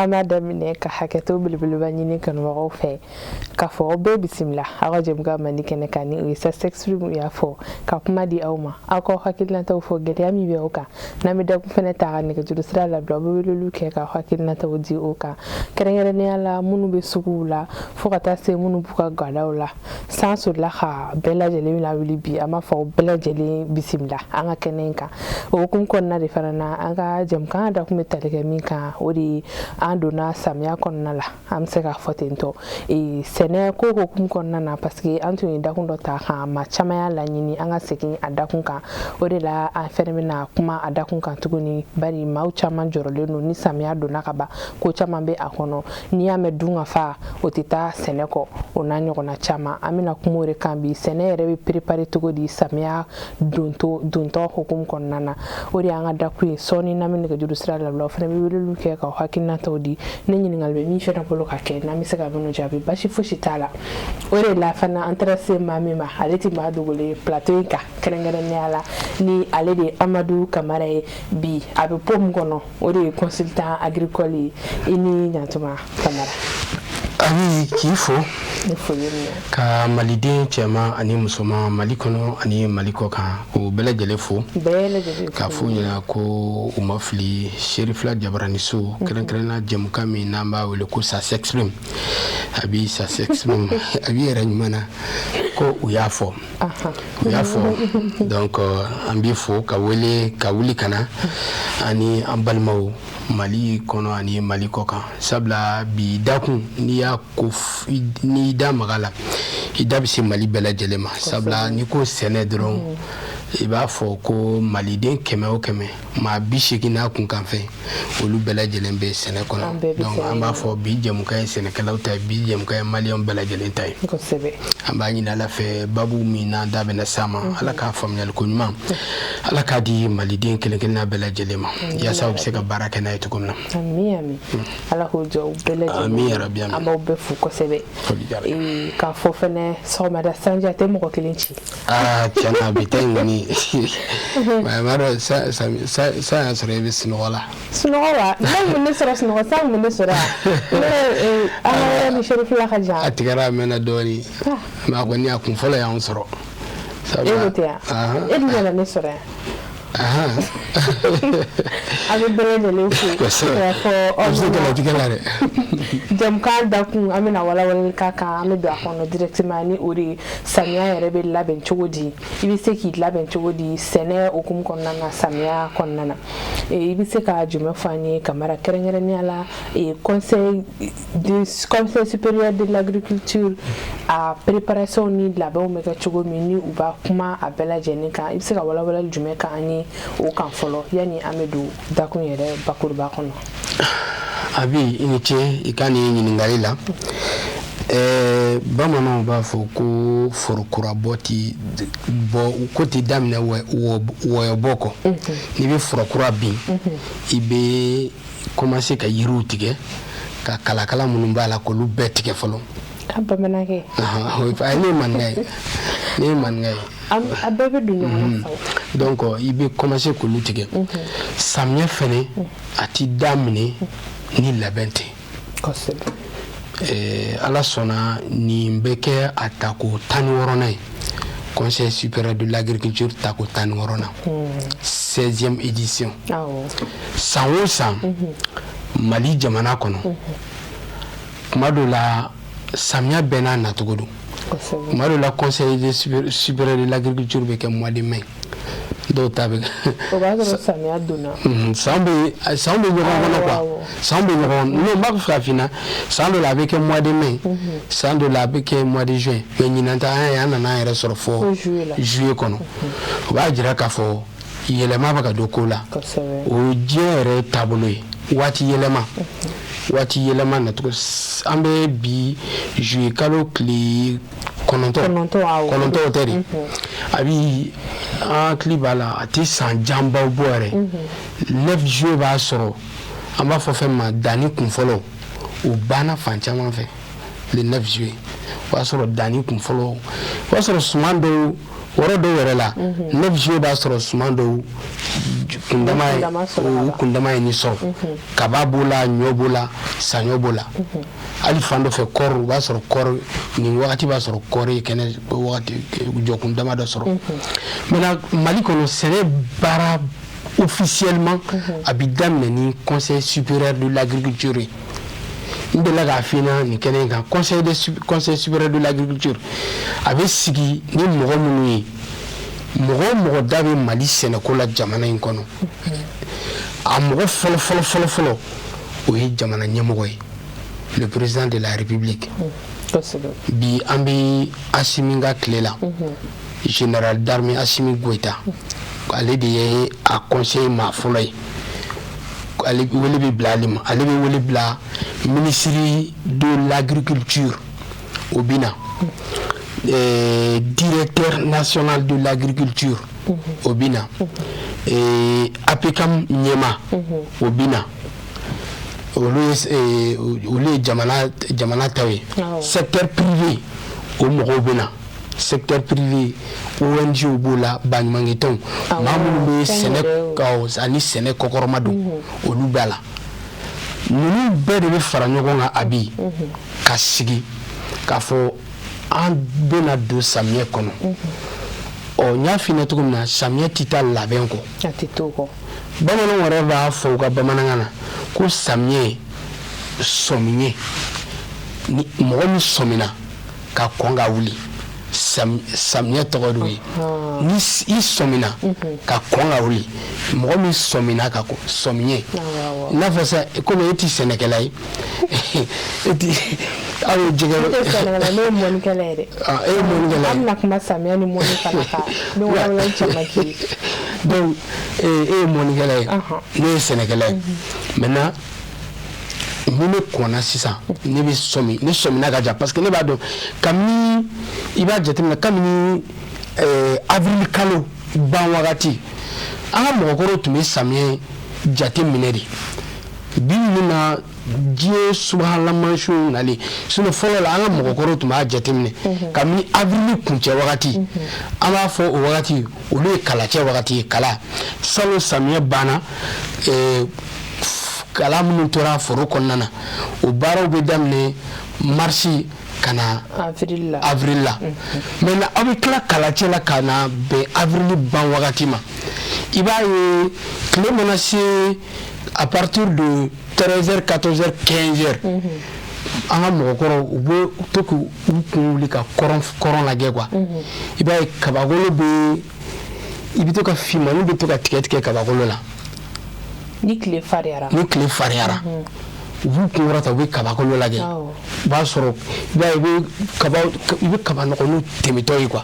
amada mine ka haketo bilbilba nyini kan wa fe ka fo be bismillah awa jem ga mani kene kani wi sa sex room ya fo ka kuma di awma ako hakilna taw fo gele ami be oka na mi da ku fene ta ni ka juru sira la do be lu ke ka hakilna taw di oka kerengere ne ala munu be sugula fo ka ta se munu buka gadawla sansu la ha bela jele la wili bi ama fo bela jele bismillah anga kenenka o kum kon na referana anga jem kan da ku metalike min ka odi andona samya konna la am se ka fotento e sene ko ko kum konna na parce que antoni da kun do ta ha ma chama ya la nyini anga sekin adakun ka odi la aferme na kuma adakun kan tuguni bari mau chama jorole no ni samya dona ka ba ko chama be akono ni ame dunga fa otita sene ko onanyo na chama amina kumore kan bi sene rebe prepare tugodi samya donto hukum konna na odi anga dakui soni na min ga judu sira la lo fene bi lu ke ka hakina tawdi nani ngalbe mi fena polo ka ke na mi saka bino jabi bashi fushi tala ore la fana interesse mami ma aleti ma dugule plateau ka kerengere ne ala ni alede Amadou Camara bi abe pom gono ore consultant agricole ini nyantuma Camara ami kifo ka maliden chema ani musoma malikono ani maliko ka o belajele fo ka fo nyina ko umafli sherifla jabraniso krenkrena jemuka mi namba wele ko sa s'exprime abi sa s'exprime abi renyumana ko uyafo donc ambi fo ka wele ka wuli kana ani ambalmaw mali kono ani maliko ka sabla bi dakun ni ya ko ni da magala ida bisi mali bela jelema sabla ni ko sene dron iba fo ko maliden keme o keme ma bishiki na kun kan fe olu bela jelembe sene kono donc amba fo bi jemu kay sene kala uta bi jemu kay malion bela jelen tay ko sebe amba ni la fe babu mi na da bena sama ala ka famnyal ko nyuma ala ka di maliden kele kele na bela jelema ya sa se ka baraka na itukumna ami ala ko jo bela jelema ami rabbi amba be fu ko sebe e ka fo fene so ma da sanja te mo ko kelinchi tiana bitay ni ma maro sa sore sinola non mun sura sinola sa mun sura ni sherif la khaja atigara mena doni ma ko ni akun fola ya unsoro la ni sura abi bele le fu jam ka da kun amina wala kaka ami do akono directement ni ori samia rebe laben chogodi ibi se ki laben chogodi sene okum konna na samia konna na ibi se ka jume fani kamara kerengere ni ala conseil supérieur de l'agriculture a préparation ni laben me ka chogomi ni uba kuma abela jenika ibi se ka wala jume ka ani o kan folo yani amedu dakun yere bakurba kono abi iniche ikani nyiningalila bamano ba fo ko forukura boti bo koti damne wo boko ni be forukura bi ibe commencer ka yirutige ka kala munumba ko lu betike folo abamanake ni mangay abebe dunya donc ibe commencer ko lutige samye fene ati damne ni labente ala sona ni mbeke atako tani worona Conseil supérieur de l'agriculture tako tani worona 16e édition sawosa Mali jamana kono madola samia bena natogodo madola Conseil supérieur de l'agriculture beke mois de mai do tabe samia dona sambe no makfa fina sambe la beke mois de mai sambe la beke mois de juin mais nyinanta ya na yere soro fo juillet kono ba jira ka fo yelema baka dokola o jere tableau wati yelema na to ambe bi juillet kalo kli kononto teri abi en klibala ati san jamba boire 9 juillet ba soro amba fo fe ma dani kun folo o bana fanchama fe le 9 juillet wa soro dani kun folo wa soro sumando woro do wɛrɛ la 9 juillet b'a sɔrɔ suman dɔw kundama ye ni sɔrɔ kaba b'o la ɲɔ b'o la saɲɔ b'o la hali fan dɔ fɛ kɔɔri o b'a sɔrɔ kɔɔri nin wagati b'a sɔrɔ kɔɔri ye kɛnɛ wagati jɔkun dama dɔ sɔrɔ maintenant Mali kɔnɔ sɛnɛ baara officiellement a bi daminɛ ni conseil supérieur de l'agriculture ye n delila k'a f'i ɲɛna nin kɛnɛ in kan conseil supérieur de l'agriculture a bɛ sigi ni mɔgɔ minnu ye mɔgɔ o mɔgɔ da bɛ Mali sɛnɛko la jamana in kɔnɔ a mɔgɔ fɔlɔ o ye jamana ɲɛmɔgɔ ye le président de la république bi an bɛ Asimi ka tile la général d'armée Assimi Goïta ale de ye a conseil maa fɔlɔ ye ale wele bɛ bila ale ma ale bɛ wele bila ministre de l'agriculture o bɛ na directeur national de l'agriculture o bɛ na APCAM ɲɛma o bɛ na olu ye jamana taw ye secteur privé o mɔgɔw bɛ na secteur privé ONG b'o la baɲumankɛ tɔnw maa minnu bɛ sɛnɛ ani sɛnɛ kɔkɔrɔma don olu b'a la ninnu bɛɛ de bɛ fara ɲɔgɔn kan a bi ka sigi k'a fɔ an bɛna don samiyɛ kɔnɔ n y'a f'i ɲɛna cogo min na samiyɛ tɛ taa labɛn kɔ bamananw yɛrɛ b'a fɔ u ka bamanankan na ko samiyɛ sɔmiɲɛ ni mɔgɔ min sɔmina ka kɔn ka wuli samiyɛ tɔgɔ de ye ni i sɔmina ka kɔn ka wuli mɔgɔ min sɔmina ka sɔmiɲɛ i n'a fɔ sa komi e tɛ sɛnɛkɛla ye e tɛ aw ye jɛgɛ ne tɛ sɛnɛkɛla ne ye mɔnikɛla ye dɛ e ye mɔnikɛla ye an bɛna kuma samiyɛ ni mɔni fana kan ne wala caman k'i ye donc e ye mɔnikɛla ye ne ye sɛnɛkɛla ye maintenant ni ne kɔnna sisan ne bɛ sɔmi ne sɔmina ka jan parce que ne b'a dɔn kabini i b'a jateminɛ kabini avril kalo ban wagati an ka mɔgɔkɔrɔw tun bɛ samiyɛ jate minɛ de bi min na diɲɛ subahana mansinw nalen sinon fɔlɔ la an ka mɔgɔkɔrɔw tun b'a jate minɛ kabini avril kuncɛ wagati an b'a fɔ o wagati olu ye kalacɛ wagati ye kala salon samiyɛ banna kala minnu tora foro kɔnɔna na o baaraw bɛ daminɛ marisi ka na avril la mais aw bɛ tila kalacɛ la ka na bɛn avril ban wagati ma i b'a ye tile mana se à partir de 13h 14h 15h an ka mɔgɔkɔrɔw u bɛ to k'u kun wuli ka kɔrɔn lajɛ quoi i b'a ye kabakolo bɛ i bɛ to ka finmani bɛ to ka tigɛ kabakolo la ni tile fariyara u b'u kun kɔrɔta u bɛ kabakolo lajɛ i b'a sɔrɔ i bɛ kaba nɔgɔninw tɛmɛtɔ ye quoi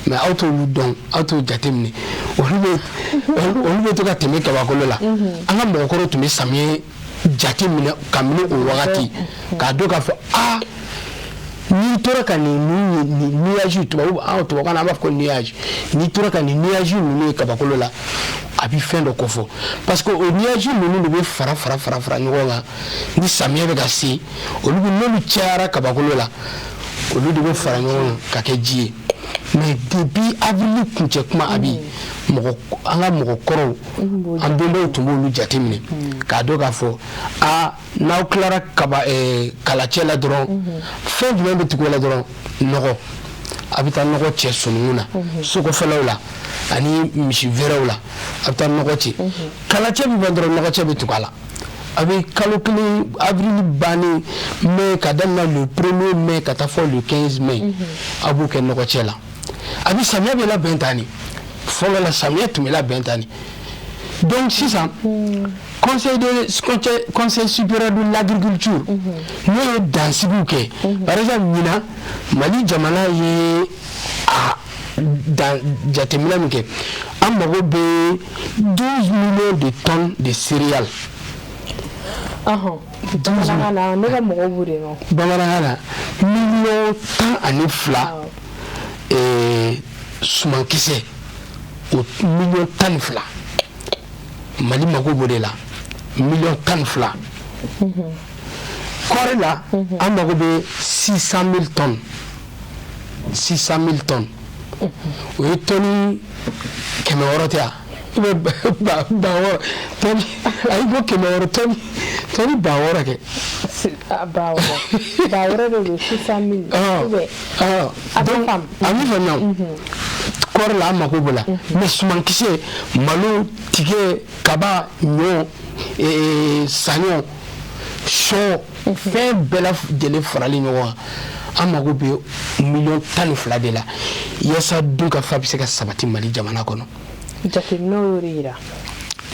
mais aw t'olu dɔn aw t'o jateminɛ olu bɛ to ka tɛmɛ kabakolo la an ka mɔgɔkɔrɔw tun bɛ samiyɛ jate minɛ kabini o wagati k'a dɔn k'a fɔ n'i tora ka nin nuage tubabukan na an b'a fɔ ko nuage n'i tora ka nin nuage ninnu ye kabakolo la a bɛ fɛn dɔ kofɔ parce que o nuage ninnu de bɛ fara ɲɔgɔn kan ni samiyɛ bɛ ka se olu bɛ n'olu cayara kabakolo la olu de bɛ fara ɲɔgɔn kan ka kɛ ji ye mais depuis avril kuncɛ kuma a bi an ka mɔgɔkɔrɔw an bɛnbaw tun b'olu jateminɛ k'a dɔn k'a fɔ n'aw tilara kalacɛ la dɔrɔn fɛn jumɛn bɛ tugu o la dɔrɔn nɔgɔ a bɛ taa nɔgɔ cɛ sununkun na sokɔfɛlaw la ani misi wɛrɛw la a bɛ taa nɔgɔ cɛ kalacɛ bɛ ban dɔrɔn nɔgɔcɛ bɛ tugu a la a bɛ kalo kelen avril bannen mai ka daminɛ le 1er mai ka taa fɔ le 15 mai a b'o kɛ nɔgɔcɛ la a bɛ samiyɛ bɛ labɛn tan de fɔlɔ la samiyɛ tun bɛ labɛn tan de donc sisan conseil supérieur de l'agriculture n'o ye dansigiw kɛ par exemple ɲinan Mali jamana ye jateminɛ min kɛ an mago bɛ 12 millions de tonnes de céréales bamanankan na ne ka mɔgɔw b'o de dɔn bamanankan na miliyɔn 12 sumankisɛ o miliyɔn 12 Mali mago b'o de la miliyɔn 12 kɔɔri la an mago bɛ 600 000 tonnes o ye tɔni 100 tɛ ba wɔɔrɔ tɔni a yi bɔ 100 tɔni ba wɔɔrɔ kɛ. ba wɔɔrɔ de don 600 000. donc a mi fɔ nan kɔɔri la an mako b'o la mais sumankisɛ malo tigɛ kaba ɲɔ saɲɔ sɔ fɛn bɛɛ lajɛlen farali ɲɔgɔn kan an mako bɛ 12 de la yaasa dun ka fa bɛ se ka sabati Mali jamana kɔnɔ. jateminɛw y'o de yira.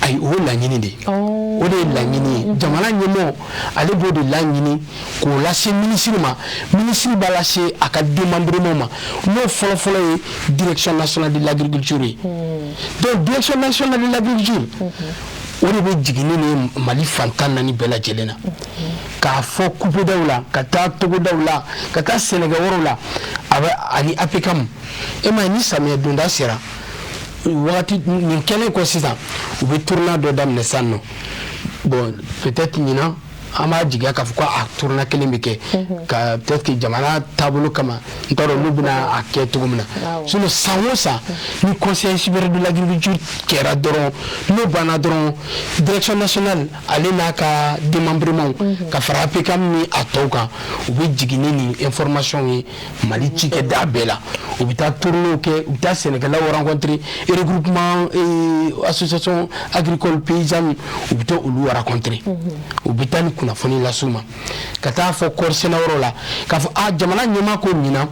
ayi o ye laɲini de ye o de ye laɲini ye jamana ɲɛmɔgɔ ale b'o de laɲini k'o lase minisiri ma minisiri b'a lase a ka démembrement ma n'o fɔlɔfɔlɔ ye direction nationale de l'agriculture ye donc direction nationale de l'agriculture o de bɛ jigini ni Mali fantan 4 bɛɛ lajɛlen na k'a fɔ kupedaw la ka taa togodaw la ka taa sɛnɛkɛ wɛrɛw la a bɛ ani APCAM e ma ni samiyɛ donda sera wagati nin kɛlen kɔ sisan u bɛ tournant dɔ daminɛ sisan nɔ bon peut-être ɲinan an b'a jigiya k'a fɔ ko a tournant kelen bɛ kɛ ka peut-être que jamana taabolo kama n t'a dɔn n'u bɛna a kɛ cogo min na sinon san o san ni conseil supérieur de l'agriculture kɛra dɔrɔn n'o banna dɔrɔn direction nationale ale n'a ka démembrement ka fara APCAM ni a tɔw kan u bɛ jigin ni information ye Mali cikɛda bɛɛ la u bɛ taa tournéw kɛ u bɛ taa sɛnɛkɛlaw rencontrer regroupement association agricole paysanne u bɛ taa olu rencontrer u bɛ taa ni kunnafoni las'u ma ka taa fɔ kɔɔri sɛnɛyɔrɔ la k'a fɔ jamana ɲɛmaa ko ɲinan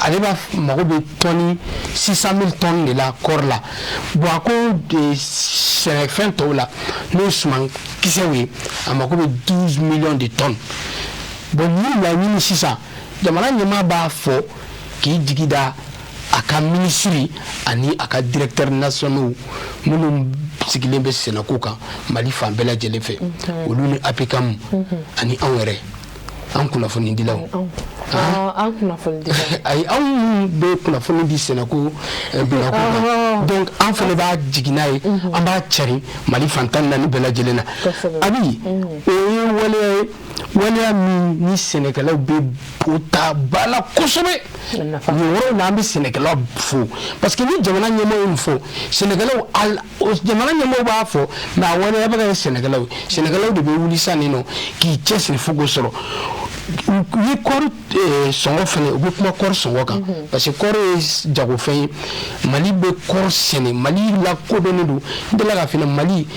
ale b'a mago bɛ tɔni 600 000 tonnes de la kɔɔri la bon a ko sɛnɛfɛn tɔw la n'o ye suman kisɛw ye a mago bɛ 12 millions de tonnes bon ni laɲini sisan jamana ɲɛmaa b'a fɔ k'i jigi da a ka minisiri ani a ka directeur nationaux minnu sigilen bɛ sɛnɛko kan Mali fan bɛɛ lajɛlen fɛ olu ni APCAM ani anw yɛrɛ an kunnafoni dilaw an kunnafoni dilaw ayi anw bɛ kunnafoni di sɛnɛko binako kan donc an fana b'a jigin n'a ye an b'a cari Mali fan 14 bɛɛ lajɛlen na abi o ye waleya min ni sɛnɛkɛlaw bɛ o ta ba la kosɛbɛ nin yɔrɔ la an bɛ sɛnɛkɛlaw fo parce que ni jamana ɲɛmɔgɔ ye nin fɔ sɛnɛkɛlaw jamana ɲɛmɔgɔ b'a fɔ mais a waleya bɛ ka kɛ sɛnɛkɛlaw de bɛ wuli sisan nin nɔ k'i cɛsiri fo k'o sɔrɔ ni kɔɔri sɔngɔ fana u bɛ kuma kɔɔri sɔngɔ kan parce que kɔɔri ye jagofɛn ye Mali bɛ kɔɔri sɛnɛ Mali lakodɔnnen don n delila k'a f'i ɲɛna Mali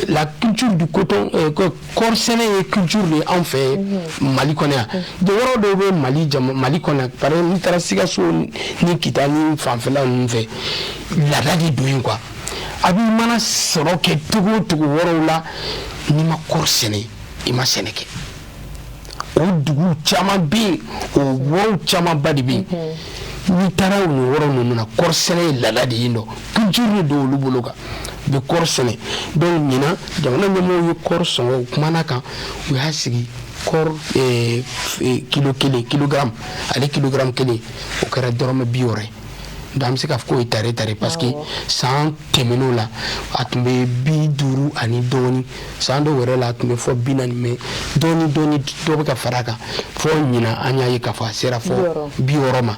la culture du coton kɔɔri sɛnɛ ye culture de ye anw fɛ Mali kɔnɔ yan yɔrɔ dɔw bɛ Mali kɔnɔ yan par exemple n'i taara Sikaso ni Kita ni fanfɛla ninnu fɛ laada de don yen quoi a b'i mana sɔrɔ kɛ togo o togo yɔrɔw la n'i ma kɔɔri sɛnɛ i ma sɛnɛ kɛ. O dugu caman bɛ yen o wɔrɔw camanba de bɛ yen n'i taara o wɔrɔ ninnu na kɔɔri sɛnɛ ye laada de ye nɔ culture de don olu bolo kan u bɛ kɔɔri sɛnɛ donc ɲinan jamana ɲɛmɔgɔw ye kɔɔri sɔngɔ u kumana kan u y'a sigi kɔɔri kilogramme ale kilogramme kelen o kɛra dɔrɔmɛ 60 donc an bɛ se k'a fɔ k'o ye tare parce que san tɛmɛn'o la a tun bɛ 50 ani dɔɔnin san dɔw yɛrɛ la a tun bɛ fɔ 40 mais dɔɔnin dɔ bɛ ka fara a kan fɔ ɲinan an y'a ye k'a fɔ a sera fɔ 60 ma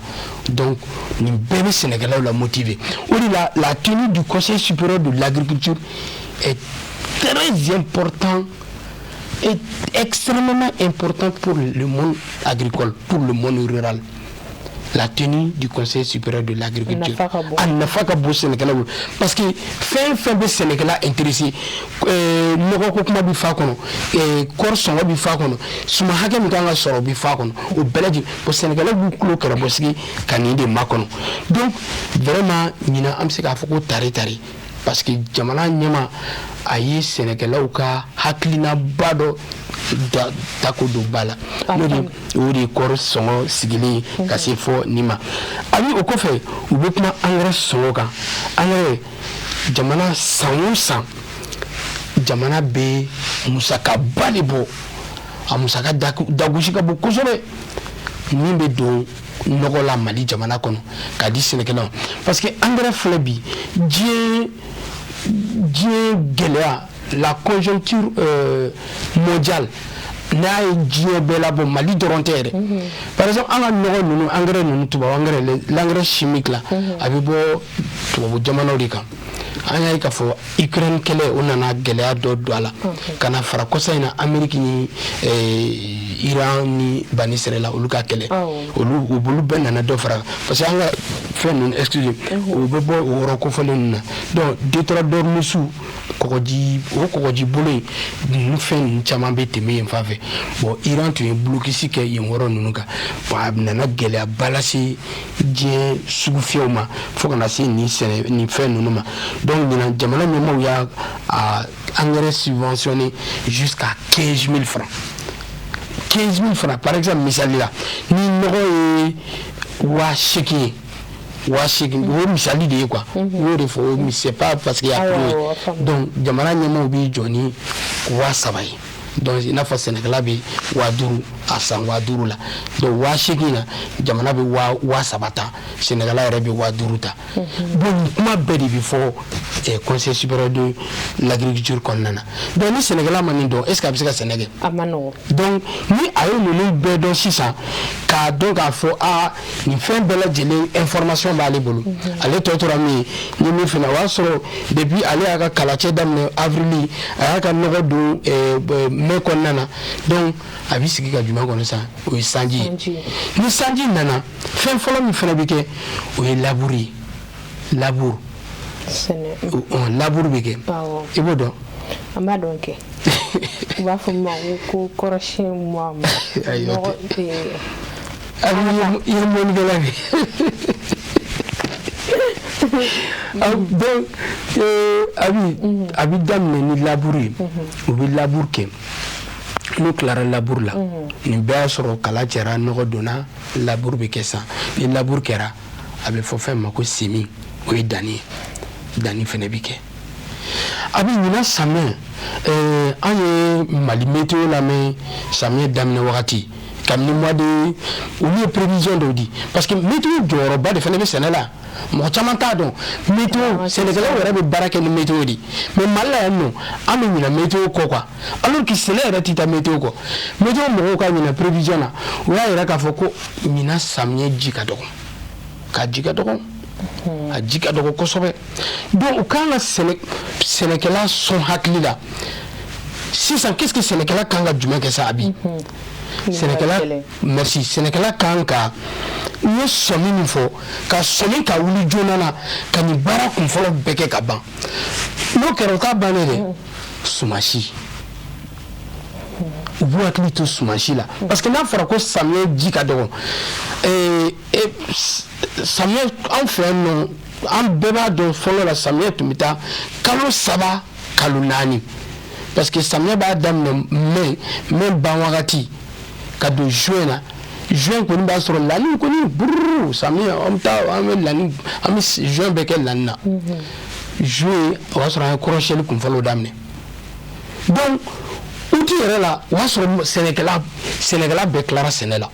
donc nin bɛɛ bɛ sɛnɛkɛlaw la motiver o de la la tenue du conseil supérieur de l'agriculture est très important est extrêmement importante pour le monde agricole pour le monde rural. La tenue du conseil supérieur de l'agriculture a nafa ka bon sɛnɛkɛlaw parce que fɛn bɛ sɛnɛkɛla intéressé nɔgɔ ko kuma bɛ fa kɔnɔ kɔɔri sɔngɔ bɛ fa kɔnɔ suma hakɛ min kan ka sɔrɔ o bɛ fa kɔnɔ o bɛɛ lajɛlen bon sɛnɛkɛlaw b'u tulo kɛrɛbɔsigi ka nin de makɔnɔ donc vraiment ɲinan an bɛ se k'a fɔ ko tare parce que jamana ɲɛma a ye sɛnɛkɛlaw ka hakilinaba dɔ tako don ba la o de ye kɔɔri sɔngɔ sigilen ka se fɔ nin ma ani o kɔfɛ u bɛ kuma angɛrɛ sɔngɔ kan angɛrɛ jamana san o san jamana bɛ musakaba de bɔ a musaka dagosi ka bon kosɛbɛ min bɛ don nɔgɔ la Mali jamana kɔnɔ k'a di sɛnɛkɛlaw parce que angɛrɛ filɛ bi diɲɛ gɛlɛya la conjoncture mondiale n'a ye diɲɛ bɛɛ labɔ Mali dɔrɔn tɛ yɛrɛ par exemple an ka nɔgɔ ninnu engrais ninnu tubabu engrais l'engrais chimique la a bɛ bɔ tubabu jamanaw de kan an y'a ye k'a fɔ Ukraine kɛlɛ o nana gɛlɛya dɔ don a la ka na fara kɔsa in na Amérique ni Iran ni bani Israël olu ka kɛlɛ olu bɛɛ nana dɔ fara parce que an ka fɛn ninnu excuse o bɛ bɔ o yɔrɔ kofɔlen ninnu na donc détonateur musu kɔgɔji bolo in ninnu fɛn ninnu caman bɛ tɛmɛ yen fan fɛ bon Iran tun ye blocus kɛ yen yɔrɔ ninnu kan bon a nana gɛlɛyaba lase diɲɛ sugu fiyɛw ma fo kana se nin fɛn ninnu ma donc ɲinan jamana ɲɛmaaw y'a engrais subventionné jusqu'à 15 000 francs 15 000 francs par exemple misali la ni nɔgɔ ye 8,000 ye 8,000 o misali de ye quoi y'o de fɔ c'est pas parce qu'il y a plus donc jamana ɲɛmaaw b'i jɔ ni 3,000 ye donc i n'a fɔ sɛnɛkɛla bɛ 5,000 a san 5,000 la donc 8,000 na jamana bɛ 3,000 ta sɛnɛkɛla yɛrɛ bɛ 5,000 ta bon nin kuma bɛɛ de bɛ fɔ conseil supérieur de l'agriculture kɔnɔna na donc ni sɛnɛkɛla ma nin dɔn est ce que a bɛ se ka sɛnɛ kɛ a ma nɔgɔn donc ni a ye ninnu bɛɛ dɔn sisan k'a dɔn k'a fɔ nin fɛn bɛɛ lajɛlen information b'ale bolo ale tɔ tora min ye ni min fana o y'a sɔrɔ depuis ale y'a ka kalacɛ daminɛ avril a y'a ka nɔgɔ don mai kɔnɔna na donc a bɛ sigi ka jumɛn kɔnɔ sisan o ye sanji ye ni sanji nana fɛn fɔlɔ min fana bɛ kɛ o ye labour ye labour bɛ kɛ i b'o dɔn an b'a dɔn kɛ u b'a fɔ ma ko kɔrɔsiyɛn mɔgɔ i ye mɔnikɛla de donc a bɛ daminɛ ni labour ye u bɛ labour kɛ n'u tilara labour la nin bɛɛ y'a sɔrɔ kala cɛra nɔgɔ donna labour bɛ kɛ san ni labour kɛra a bɛ fɔ fɛn ma ko semi o ye danni ye danni fɛnɛ bɛ kɛ a bɛ ɲinan samiyɛ an ye Mali météo lamɛn samiyɛ daminɛ wagati kabini mois de olu ye prévision dɔw di parce que météo jɔyɔrɔba de fɛnɛ bɛ sɛnɛ la mɔgɔ caman t'a dɔn météo sɛnɛkɛlaw yɛrɛ bɛ baara kɛ ni météo de mais Mali la yan nɔ an bɛ ɲinɛ météo kɔ quoi alors que sɛnɛ yɛrɛ tɛ taa météo kɔ météo mɔgɔw ka ɲinɛ prévision na o y'a yira k'a fɔ ko ɲinan samiyɛ ji ka dɔgɔ ka ji ka dɔgɔ a ji ka dɔgɔ kosɛbɛ donc u kan ka sɛnɛkɛla sɔn hakili la sisan qu'est-ce que sɛnɛkɛla kan ka jumɛn kɛ sa a bi sɛnɛkɛla kan ka u ye sɔmi min fɔ ka sɔmi ka wuli joona na ka nin baara kunfɔlɔ bɛɛ kɛ ka ban n'o kɛra o t'a bannen dɛ sumansi u b'u hakili to sumansi la parce que n'a fɔra ko samiyɛ ji ka dɔgɔ samiyɛ anw fɛ yan nɔ an bɛɛ b'a dɔn fɔlɔ la samiyɛ tun bɛ taa kalo 3 kalo 4 parce que samiyɛ b'a daminɛ mai ban wagati ka don juin na juin kɔni b'a sɔrɔ lani kɔni bururu samiyɛ an bɛ juin bɛɛ kɛ lani na juin o b'a sɔrɔ an ye kɔrɔsiyɛli kunfɔlɔw daminɛ donc uti yɛrɛ la o b'a sɔrɔ sɛnɛkɛla bɛɛ tilara sɛnɛ la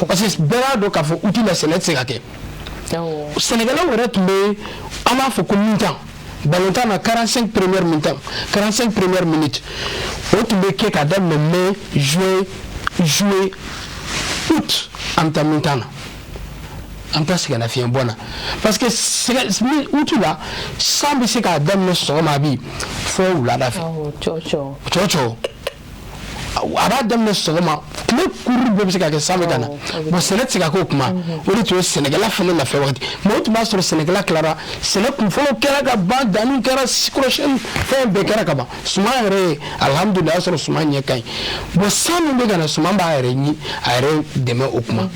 parce que bɛɛ b'a dɔn k'a fɔ uti la sɛnɛ tɛ se ka kɛ sɛnɛkɛlaw yɛrɛ tun bɛ an b'a fɔ ko mintan balontan na 45 premières minutes o tun bɛ kɛ ka daminɛ mai juin août an bɛ taa mintan na an bɛ taa sɛgɛnnafiɲɛ bɔ na parce que août la san bɛ se k'a daminɛ sɔgɔma a bi fɔ wulada fɛ cɔcɔ a b'a daminɛ sɔgɔma tile kuru bɛɛ bɛ se ka kɛ san bɛ ka na bon sɛnɛ tɛ se ka k'o kuma o de tun ye sɛnɛkɛla fana lafiya wagati mais o tun b'a sɔrɔ sɛnɛkɛla tilara sɛnɛ kunfɔlɔ kɛra ka ban danni kɛra kɔrɔsiyɛnni fɛn bɛɛ kɛra ka ban suman yɛrɛ ye alihamudulilayi a y'a sɔrɔ suman ɲɛ ka ɲi bon san min bɛ ka na suman b'a yɛrɛ dɛmɛ o kuma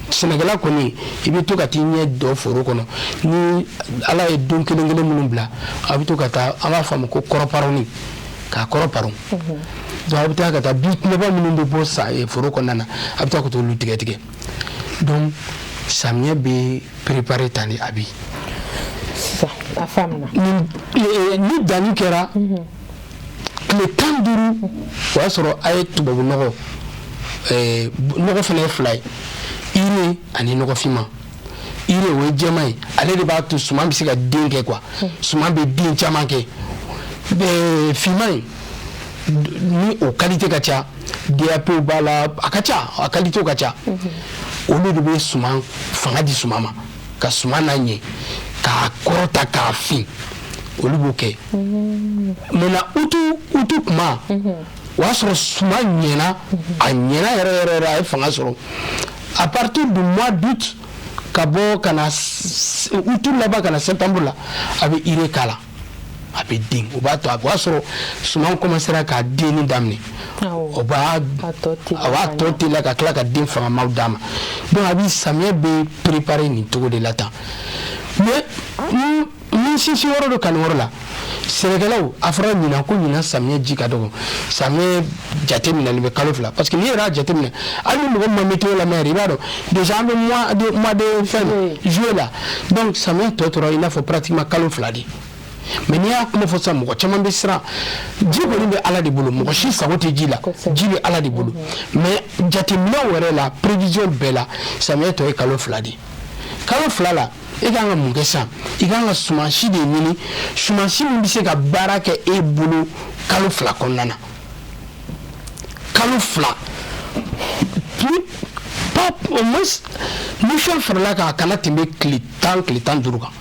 sɛnɛkɛla kɔni i bɛ to ka t'i ɲɛ dɔ foro kɔnɔ ni ala ye don kelen minnu bila a bɛ to ka taa an b'a fɔ a ma ko kɔrɔparoni k'a kɔrɔparon donc a bɛ taa ka taa bin kumaba minnu bɛ bɔ foro kɔnɔna na a bɛ taa ka t'olu tigɛ donc samiyɛ bɛ préparer tan de a bi a faamuna ni danni kɛra tile 15 o y'a sɔrɔ a ye tubabu nɔgɔ fana ye 2 ye ire ani nɔgɔfinma ire o ye jɛman ye ale de b'a to suman bɛ se ka den kɛ quoi suman bɛ den caman kɛ finman ye ni o qualité ka ca DAP b'a la a ka ca a qualité ka ca olu de bɛ suman fanga di suman ma ka suman n'a ɲɛ k'a kɔrɔta k'a fin olu b'o kɛ maintenant utu kuma o y'a sɔrɔ suman ɲɛna a ɲɛna yɛrɛ a ye fanga sɔrɔ à partir du mois d'août ka bɔ ka na utu laban ka na septembre la a bɛ ire k'a la a bɛ den o b'a to a b'a sɔrɔ suman commencera ka denni daminɛ o b'a tɔ teliya ka tila ka den fangamaw d'a ma donc a bɛ samiyɛ bɛ préparer nin cogo de la tan mais ni sinsin yɔrɔ do kanu yɔrɔ la sɛnɛkɛlaw a fɔra ɲinan ko ɲinan samiyɛ ji ka dɔgɔ samiyɛ jate minɛli bɛ kalo fila parce que n'i yɛrɛ y'a jate minɛ hali ni mɔgɔ min ma météo lamɛn yɛrɛ i b'a dɔn déjà an bɛ mois de fɛn juillet la donc samiyɛ tɔ tora i n'a fɔ pratiquement kalo fila de mais n'i y'a kuma fɔ sisan mɔgɔ caman bɛ siran ji kɔni bɛ ala de bolo mɔgɔ si sago tɛ ji la ji bɛ ala de bolo mais jateminɛw yɛrɛ la prévision bɛɛ la samiyɛ tɔ ye kalo fila de kalo fila la i kan ka mun kɛ sisan i kan ka sumansi de ɲini sumansi min bɛ se ka baara kɛ e bolo kalo fila kɔnɔna na kalo fila au moins ni fɛn farala kan a kana tɛmɛ tile tan ni duuru kan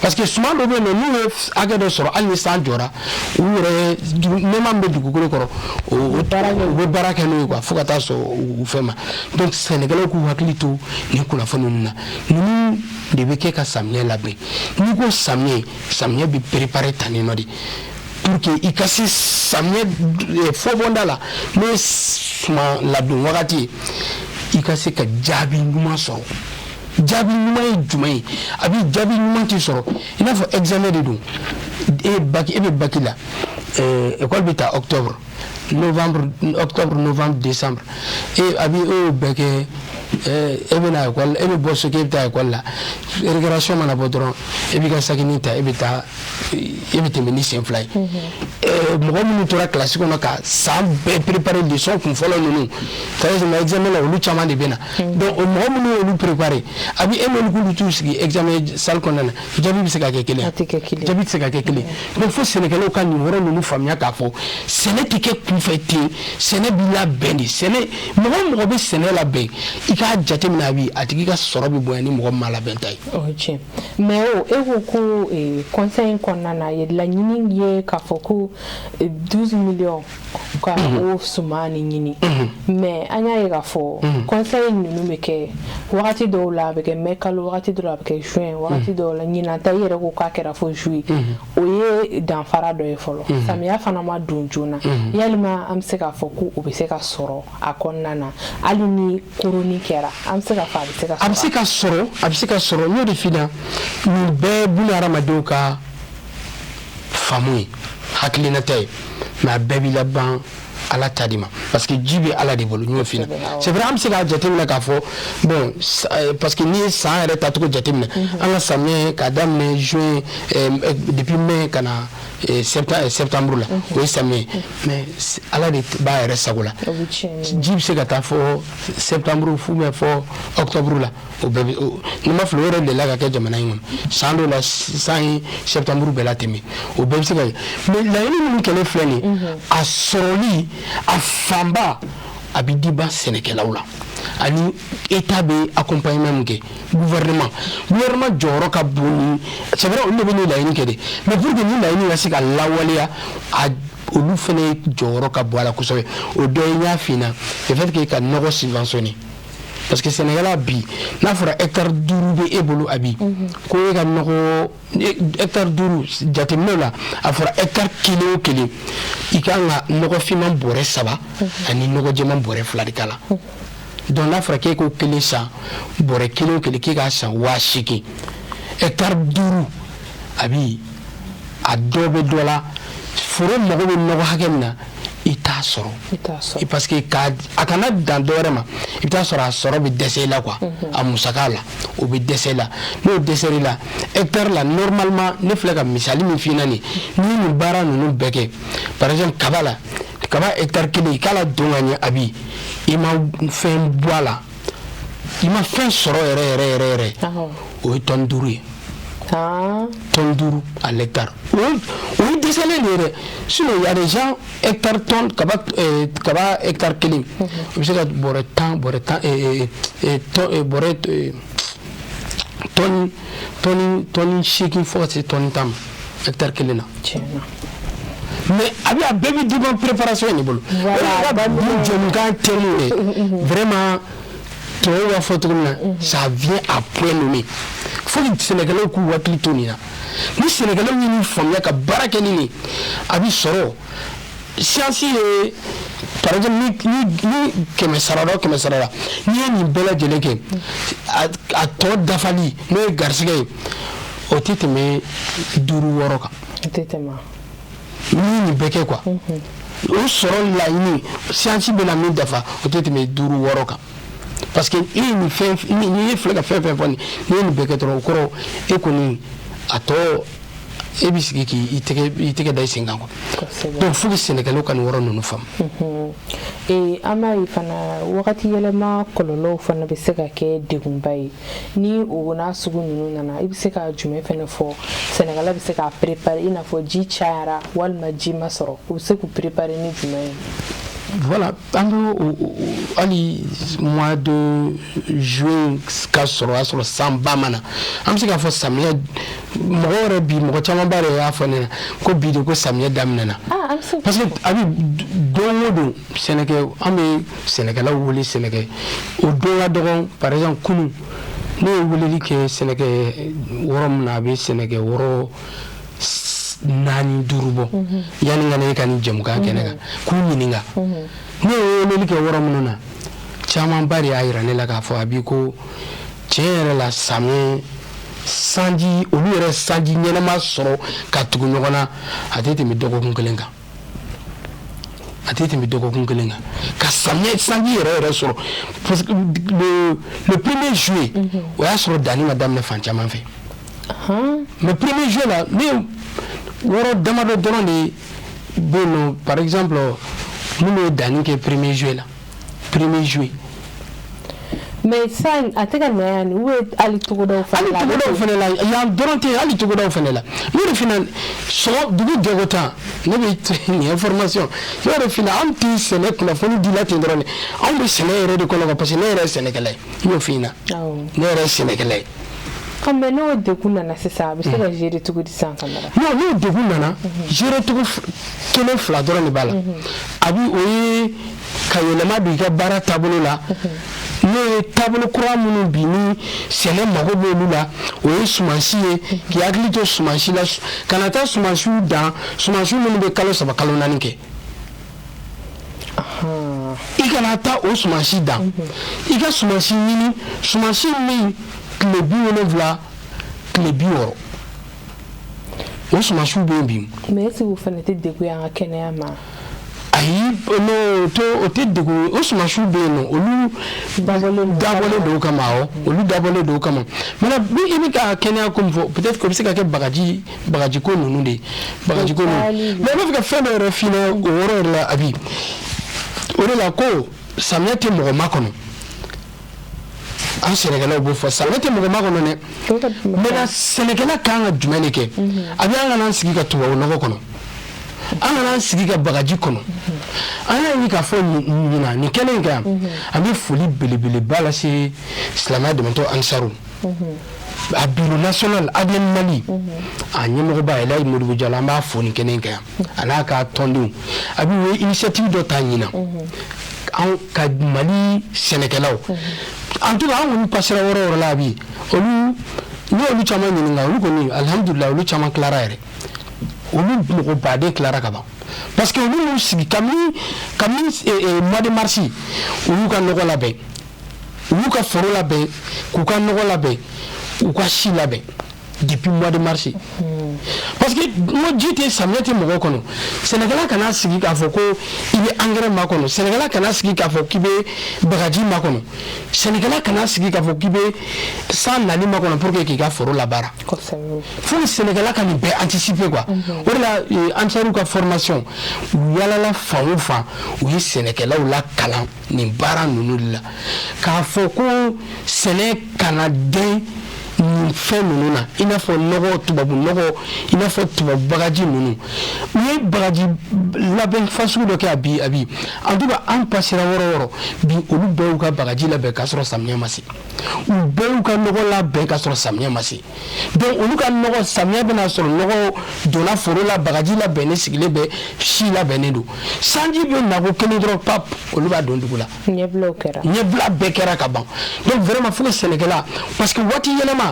parce que suman dɔ bɛ yen nɔ n'u ye hakɛ dɔ sɔrɔ hali ni san jɔra u yɛrɛ nɛma min bɛ dugukolo kɔrɔ u bɛ baara kɛ n'o ye quoi fo ka taa sɔrɔ u fɛn ma donc sɛnɛkɛlaw k'u hakili to nin kunnafoni ninnu na ninnu de bɛ kɛ ka samiyɛ labɛn n'i ko samiyɛ bɛ préparer tani nɔ de pour que i ka se samiyɛ fɔbɔnda la n'o ye suman ladon wagati ye i ka se ka jaabi ɲuman sɔrɔ jaabi ɲuman ye jumɛn ye a bɛ jaabi ɲuman t'i sɔrɔ i n'a fɔ examen de don e bɛ baki la école bɛ taa octobre novembre décembre a bɛ e y'o bɛɛ kɛ e bɛ na école e bɛ bɔ so k'e bɛ taa école la récréation mana bɔ dɔrɔn e b'i ka sakini ta e bɛ tɛmɛ ni sen fila ye mɔgɔ minnu tora kilasi kɔnɔ ka san bɛɛ préparer leçon kun fɔlɔ ninnu c'est à dire examen la olu caman de bɛ na donc o mɔgɔ minnu y'olu préparer a bɛ e n'olu k'olu t'u sigi examen salle kɔnɔna na jaabi bɛ se ka kɛ kelen jaabi tɛ se ka kɛ kelen donc fo sɛnɛkɛlaw ka nin yɔrɔ ninnu faamuya k'a fɔ sɛnɛ tɛ kɛ kunfɛ ten sɛnɛ b'i labɛn de sɛnɛ mɔgɔ bɛ sɛnɛ labɛn i k'a jateminɛ a bi a tigi ka sɔrɔ bɛ bonya ni mɔgɔ min ma labɛn ta ye. o tiɲɛ mais e ko ko conseil in kɔnɔna na laɲini ye k'a fɔ ko 12 millions ka o suman ni ɲini mais an y'a ye k'a fɔ conseil ninnu bɛ kɛ wagati dɔw la a bɛ kɛ mai kalo wagati dɔw la a bɛ kɛ juin wagati dɔw la ɲinan ta i yɛrɛ ko k'a kɛra fo juillet o ye danfara dɔ ye fɔlɔ samiya fana ma don joona yalima an bɛ se k'a fɔ ko o bɛ se ka sɔrɔ a kɔnɔna na hali ni koroni kɛra an bɛ se ka fɔ a bɛ se ka sɔrɔ a bɛ se ka sɔrɔ n'o de f'i la nin bɛɛ buna hadamadenw ka faamu ye hakilinata ye mais a bɛɛ b'i laban ala ta di ma parce que ji bɛ ala de bolo n y'o f'i la c'est vrai an bɛ se k'a jateminɛ k'a fɔ bon parce que n'i ye san yɛrɛ tacogo jateminɛ an ka samiyɛ k'a daminɛ juin depuis mai ka na septembre la o ye samiyɛ mais ala de b'a yɛrɛ sago la ji bɛ se ka taa fɔ septembre fo bien fɔ octobre la o bɛɛ bɛ ni ma fili o yɛrɛ delila ka kɛ jamana in kɔnɔ san dɔw la san ye septembre bɛɛ la tɛmɛ o bɛɛ bɛ se ka kɛ mais laɲini minnu kɛlen filɛ nin ye a sɔrɔli a fanba a bɛ diba sɛnɛkɛlaw la ani état bɛ accompagnement min kɛ gouvernement jɔyɔrɔ ka bon ni c'est vrai olu de bɛ nin laɲini kɛ dɛ mais pour que nin laɲini ka se ka lawaleya olu fana jɔyɔrɔ ka bon a la kosɛbɛ o dɔ ye n y'a f'i ɲɛna le fait que ka nɔgɔ subventionner parce que sɛnɛkɛla bi n'a fɔra hectare 5 bɛ e bolo a bi ko e ka nɔgɔ hectare 5 jateminɛw la a fɔra hectare 1 o 1 i kan ka nɔgɔfinman bɔrɛ 3 ani nɔgɔjɛman bɔrɛ 2 de k'a la donc n'a fɔra k'e k'o 1 san bɔrɛ 1 o 1 k'e k'a san 8,000 hectare 5 a bi a dɔ bɛ dɔ la foro mago bɛ nɔgɔ hakɛ min na i t'a sɔrɔ parce que a kana dan dɔwɛrɛ ma i bɛ taa sɔrɔ a sɔrɔ bɛ dɛsɛ i la quoi a musaka la o bɛ dɛsɛ i la n'o dɛsɛra i la hectare la normalement ne filɛ ka misali min f'i ɲɛna nin n'i nin baara ninnu bɛɛ kɛ par exemple kaba hectare 1 i k'a la don ka ɲɛ a bi i ma fɛn bɔ a la i ma fɛn sɔrɔ yɛrɛ o ye tonne 5 ye tonne 5 à l'hectare. Oui, désolé, sinon il y a des gens, hectare tonne, kaba hectare kelim. Vous savez, bore temps, tonne chicken force, c'est tonne tam, hectare kelim. Mais avec la baby du bon préparation, vraiment, ça vient à point nommé. Faut que les Sénégalais coup watli tonina. Ni Sénégalais ni famille ka baraka ni abi soro. Science par exemple ni kemesara ni bela jeleke a to dafali no garsiga o tete me duru woroka tetema ni beke quoi o soro la ni science bela mi dafa o tete me duru woroka parce que il fait il fait ni beke trop koro e koni ato ebisiki ki iteke dai singa ko donc faut que Sénégalais kan woro no fam et amari fana wakati yelema kololo fana be se ka ke degumbay ni o na sugu nunu nana ibi se ka jume fana fo Sénégalais be se ka préparer ina fo ji chara wal maji masoro o se ku préparer ni jume. Voilà, ali mois de juin kasoro asoro samba mana am se ka fo samia mo bi mo chama bare ya fo ne ko bi de ko samia damnana parce que abi do Sénégal am Sénégal woli Sénégal o do la dogon par exemple kunu no woli ke Sénégal worom na be Sénégal woro nani durubo yani ngane kan jamga kenega ku nyininga no leli ke woro mununa chama bari ayira ne la ka fo abi ko chere la sami sanji olu yere sanji nyena ma soro ka tugu nyogona atete mi dogo kunkelenga ka sami sanji yere soro parce que le 1er juillet o ya soro dani madame ne fan chama fait le 1er juillet là mais woro damado donné bon par exemple nous dani que 1er juillet là 1er juillet mais ça ateka nani où ali tugodo fala ya doronte ali tugodo fala nous final so dugu degota ne be ni information yo re final anti Sénégal la foni dilate ndrone on be Sénégal de kolo parce que ne re Sénégalais yo fina ne re Sénégalais comme no de kunana c'est ça parce que gérer tout de ça camera non de kunana gérer tout kele fla drone bala abi oyi kayelema bi ka bara tabolo la ne tabolo kura munu bini sele mago bolu la oyi sumansi ki agli to sumansi la kanata sumansi dan sumansi munu be kalo saba kalo nani ke ikanata o sumansi dan ika sumansi nini sumansi mi le biolevla le bioro o sumansi be bi mais si vous faites des goûts kenya ma ayi no to o te de o sumansi be no olu dabole do kama olu dabole do kama mais bi ibi ka kenya comme peut-être que c'est ka bagaji ko nunu de bagaji ko nunu mais ba ka fait le refina o woro la abi o la ko samete mo makono en Sénégal au fo samete mo makono ne mais la Sénégal kan jumene ke abi an nan sigi ka tuwa no kono an nan sigi ka bagaji kono an yi ka fo ni kelen ga abi foli belebele bala c'est islamia de mento ansaru a bureau national adien Mali a nyemo ba ela Modibo Diallo ba fo ni kenen ga ana ka tondu abi we initiative do tanyina an ka Mali Sénégalais en tout cas on passera woro la bi olu chama nyinga olu ko ni alhamdulillah olu chama clara ere olu ko ba de clara kaba parce que olu sigi kami mois de mars olu ka nogo la be olu ka foro la be ku ka nogo la be u ka shi la be depuis mois de mars parce que mo jité samete mo kono Sénégal kana sigi ka foko ibe engrais makono Sénégal kana sigi ka foko kibe bagaji makono Sénégal kana sigi ka foko kibe sans nani makono pour que ki ka foro la bara faut Sénégal kana be anticiper quoi ou la ansaru ka formation yala la fa ou Sénégal la kala ni bara nunu la ka foko Sénégal kana de fɛn ninnu na i n'a fɔ nɔgɔ tubabu nɔgɔ i n'a fɔ tubabu bagaji ninnu u ye bagaji labɛn fasugu dɔ kɛ a bi en tout cas an passera wɔrɔ bi olu bɛɛ y'u ka bagaji labɛn k'a sɔrɔ samiyɛ ma se u bɛɛ y'u ka nɔgɔ labɛn k'a sɔrɔ samiyɛ ma se donc olu ka nɔgɔ samiyɛ bɛna sɔrɔ nɔgɔ donna foro la bagaji labɛnnen sigilen bɛ si labɛnnen don sanji bɛ nako kelen dɔrɔn pap olu b'a don dugu la ɲɛbila bɛɛ kɛra ka ban donc vraiment faut que sɛnɛkɛla parce que waati yɛlɛma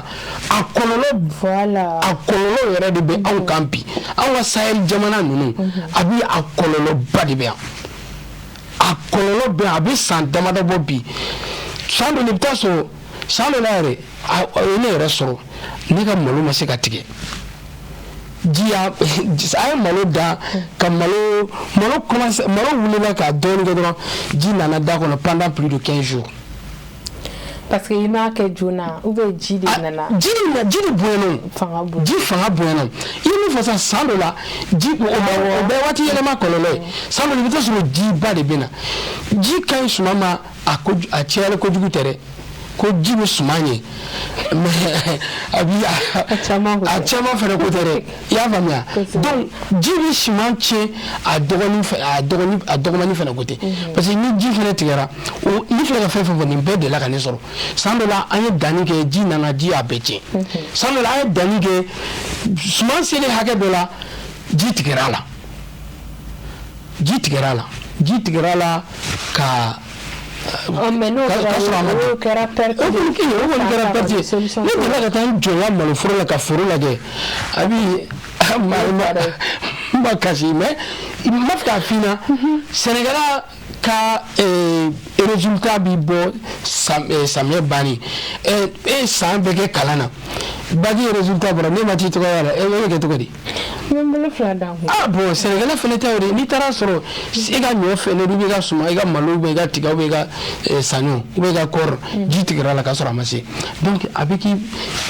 a kɔlɔlɔ yɛrɛ de bɛ anw kan bi anw ka Sahel jamana ninnu a bi a kɔlɔlɔba de bɛ yan a kɔlɔlɔ bɛ a bɛ san damadɔ bɔ bi san dɔ i bɛ taa sɔrɔ san dɔ la yɛrɛ a ye ne yɛrɛ sɔrɔ ne ka malo ma se ka tigɛ ji a ye malo da ka malo wulila ka dɔɔnin kɛ dɔrɔn ji nana da kɔnɔ pendant plus de 15 jours. Parce que il m'a que Jona ou bien ji de nana ji de bonyana ji fanga bonyana i ni fasa san dɔ la ji o bɛɛ waati yɛlɛma kɔlɔlɔ ye san dɔ la i bɛ taa sɔrɔ ji ba de bɛ na ji ka ɲi suma ma a cayali kojugu tɛ dɛ ko ji bɛ suma ɲɛ mais a caman fana ko tɛ dɛ i y'a faamuya donc ji bɛ suma tiɲɛ a dɔgɔmani fana ko tɛ parce que ni ji fana tigɛra ni filɛ ka fɛn fɛn fɔ nin bɛɛ delila ka ne sɔrɔ san dɔ la an ye danni kɛ ji nana ji a bɛɛ tiɲɛ san dɔ la an ye danni kɛ suma selen hakɛ dɔ la ji tigɛra a la ka mais n'o kɛra perte ne delila ka taa n jɔ n ka maloforo la ka foro lajɛ a bi ma kasi mais n b'a fɛ k'a f'i ɲɛna sɛnɛkɛla ka résultat bi bɔ samiyɛ banni e san bɛɛ kɛ kalan na bagi résultat bɔra ne ma t'i tɔgɔ la e bɛ kɛ cogo di bon sɛnɛkɛla fɛnɛ tɛ o de n'i taara sɔrɔ i ka ɲɔ fɛnɛ i b'i ka suma i ka malo i ka tiga i ka saɲɔ i ka kɔɔri ji tigɛra la k'a sɔrɔ a ma se donc a bɛ k'i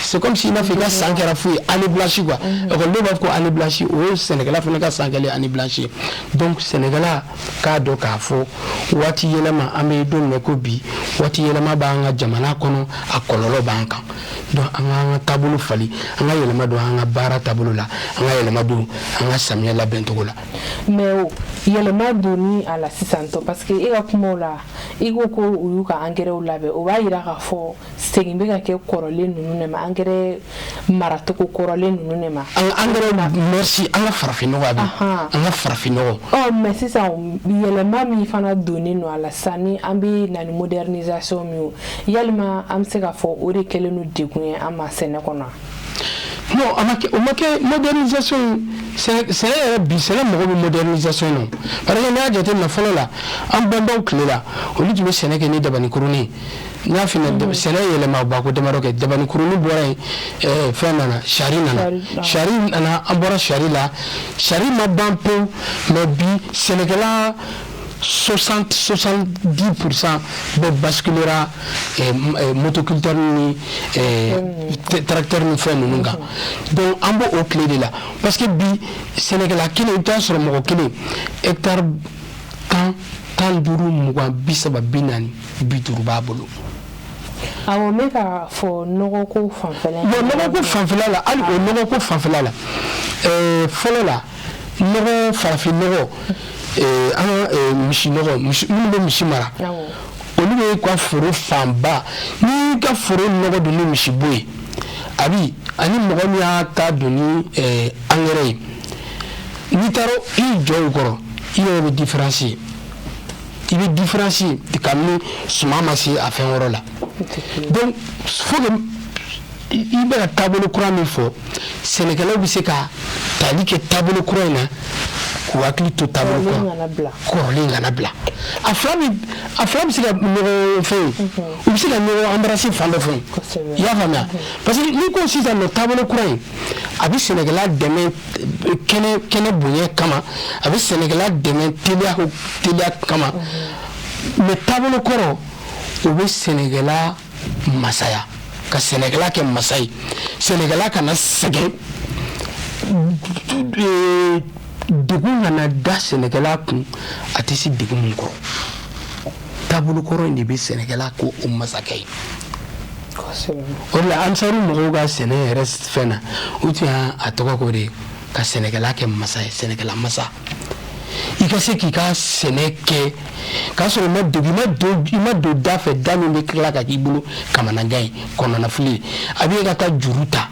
c'est comme si i n'a fɔ i ka san kɛra foyi année blanche quoi ekɔlidenw b'a fɔ ko année blanche o ye sɛnɛkɛla fɛnɛ ka san kɛlen année blanche donc sɛnɛkɛla k'a dɔn k'a fɔ waati yɛlɛma an bɛ don min ko bi waati yɛlɛma b'an ka jamana kɔnɔ a kɔlɔlɔ b'an kan donc an ka taabolo fali an ka yɛlɛma don an ka baara taabolo la an ka yɛlɛma don an ka samiyɛ labɛn cogo la mais yɛlɛma donni a la sisan tɔ parce que e ka kumaw la i ko ko u y'u ka engrais labɛn o b'a yira k'a fɔ segin bɛ ka kɛ kɔrɔlen ninnu de ma engrais maracogo kɔrɔlen ninnu de ma engrais merci an ka farafinnɔgɔ a bɛ an ka farafinnɔgɔ mais sisan yɛlɛma min fana donnen don a la sisan ni an bɛ na ni modernisation min ye yalima an bɛ se k'a fɔ o de kɛlen don degun ye an ma sɛnɛ kɔnɔ non o ma kɛ modernisation sɛnɛ yɛrɛ bi sɛnɛ mɔgɔ bɛ modernisation na parce que n'i y'a jateminɛ fɔlɔ la an banbaw tile la olu tun bɛ sɛnɛ kɛ ni dabanikurunin n y'a f'i ɲɛna sɛnɛ yɛlɛma baako damadɔ kɛ dabanikurunin bɔra yen fɛn nana sari nana an bɔra sari la sari ma ban pewu mais bi sɛnɛkɛla 70% bɛɛ basculera motoculteur ni tracteur ni fɛn ninnu kan donc an b'o tile de la parce que bi sɛnɛkɛla kelen i bɛ taa sɔrɔ mɔgɔ kelen hectare 10, 15, 20, 30, 40, 50 b'a bolo. awɔ n bɛ ka fɔ nɔgɔko fanfɛla bon nɔgɔko fanfɛla la hali o nɔgɔko fanfɛla la fɔlɔ la nɔgɔ farafinnɔgɔ an ka misi nɔgɔ minnu bɛ misi mara olu bɛ ka foro fanba n'i ka foro nɔgɔ don ni misibo ye a bi ani mɔgɔ min y'a ta don ni engrais ye n'i taara i jɔ o kɔrɔ i yɛrɛ bɛ différence ye i bɛ différence ye kabini suma ma se a fɛn wɛrɛ la donc faut que i bɛ ka taabolo kura min fɔ sɛnɛkɛlaw bɛ se ka tali kɛ taabolo kura in na k'u hakili to taabolo kɔrɔlen kana bila a fila bɛ se ka ɲɔgɔn fɛn u bɛ se ka ɲɔgɔn embrasser fan dɔ fɛ i y'a faamuya parce que n'i ko sisan nɔ taabolo kura in a bɛ sɛnɛkɛla dɛmɛ kɛnɛ bonya kama a bɛ sɛnɛkɛla dɛmɛ teliya kama mais taabolo kɔrɔ o bɛ sɛnɛkɛla masaya ka sɛnɛkɛla kɛ masa ye sɛnɛkɛla kana sɛgɛn degun kana da sɛnɛkɛla kun a tɛ se degun min kɔrɔ taabolo kɔrɔ in de bɛ sɛnɛkɛla ko o masakɛ ye o la ansaru mɔgɔw ka sɛnɛ yɛrɛ fɛn na u tun y'a a tɔgɔ ko de ka sɛnɛkɛla kɛ masa ye sɛnɛkɛla masa i ka se k'i ka sɛnɛ kɛ k'a sɔrɔ i ma don da fɛ da min bɛ tila ka k'i bolo kamanagan ye kɔnɔnafili a bɛ ka taa juru ta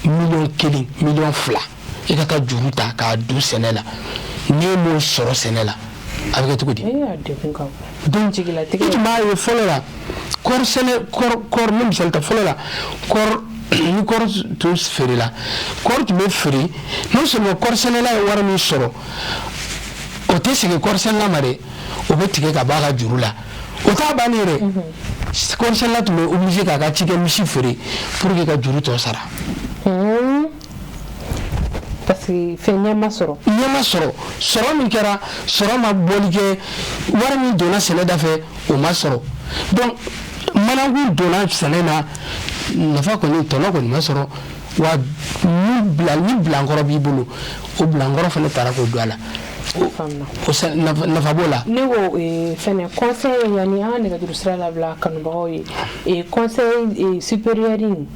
$1,000,000 $2,000,000 i ka taa juru ta k'a don sɛnɛ la n'i ye m'o sɔrɔ sɛnɛ la a bɛ kɛ cogo di donc i tun b'a ye fɔlɔ la kɔɔri sɛnɛ kɔɔri ne misali ta fɔlɔ la kɔɔri ni kɔɔri tun feerela kɔɔri tun bɛ feere non seulement kɔɔri sɛnɛla ye wari min sɔrɔ o tɛ segin kɔɔri sɛnɛla ma dɛ o bɛ tigɛ ka bɔ a ka juru la o t'a bannen yɛrɛ kɔɔri sɛnɛla tun bɛ obligé k'a ka cikɛ misi feere pour que ka juru tɔ sara parce que fɛn ɲɛ ma sɔrɔ sɔrɔ min kɛra sɔrɔ ma bɔli kɛ wari min donna sɛnɛ da fɛ o ma sɔrɔ donc manakun donna sɛnɛ na nafa kɔni tɔnɔ kɔni ma sɔrɔ wa ni bilankɔrɔ b'i bolo o bilankɔrɔ fana taara k'o don a la nafa b'o la. Ne ko fɛnɛ conseil yani an ka nɛgɛjuru sira labila kanubagaw ye conseil supérieur in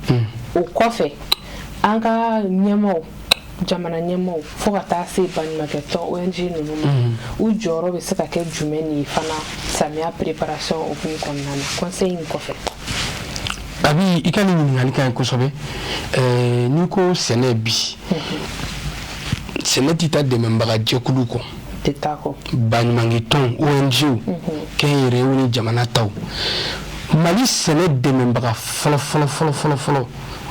o kɔfɛ an ka ɲɛmaaw jamana ɲɛmaaw fo ka taa se baɲumankɛ tɔn ONG ninnu ma u jɔyɔrɔ bɛ se ka kɛ jumɛn ye fana samiya préparation hukumu kɔnɔna na conseil in kɔfɛ. Abi i ka nin ɲininkali ka ɲi kosɛbɛ n'i ko sɛnɛ bi sɛnɛ tɛ taa dɛmɛbaga jɛkulu kɔ baɲumankɛ tɔn ONG kɛnyɛrɛyew ni jamana taw Mali sɛnɛ dɛmɛbaga fɔlɔ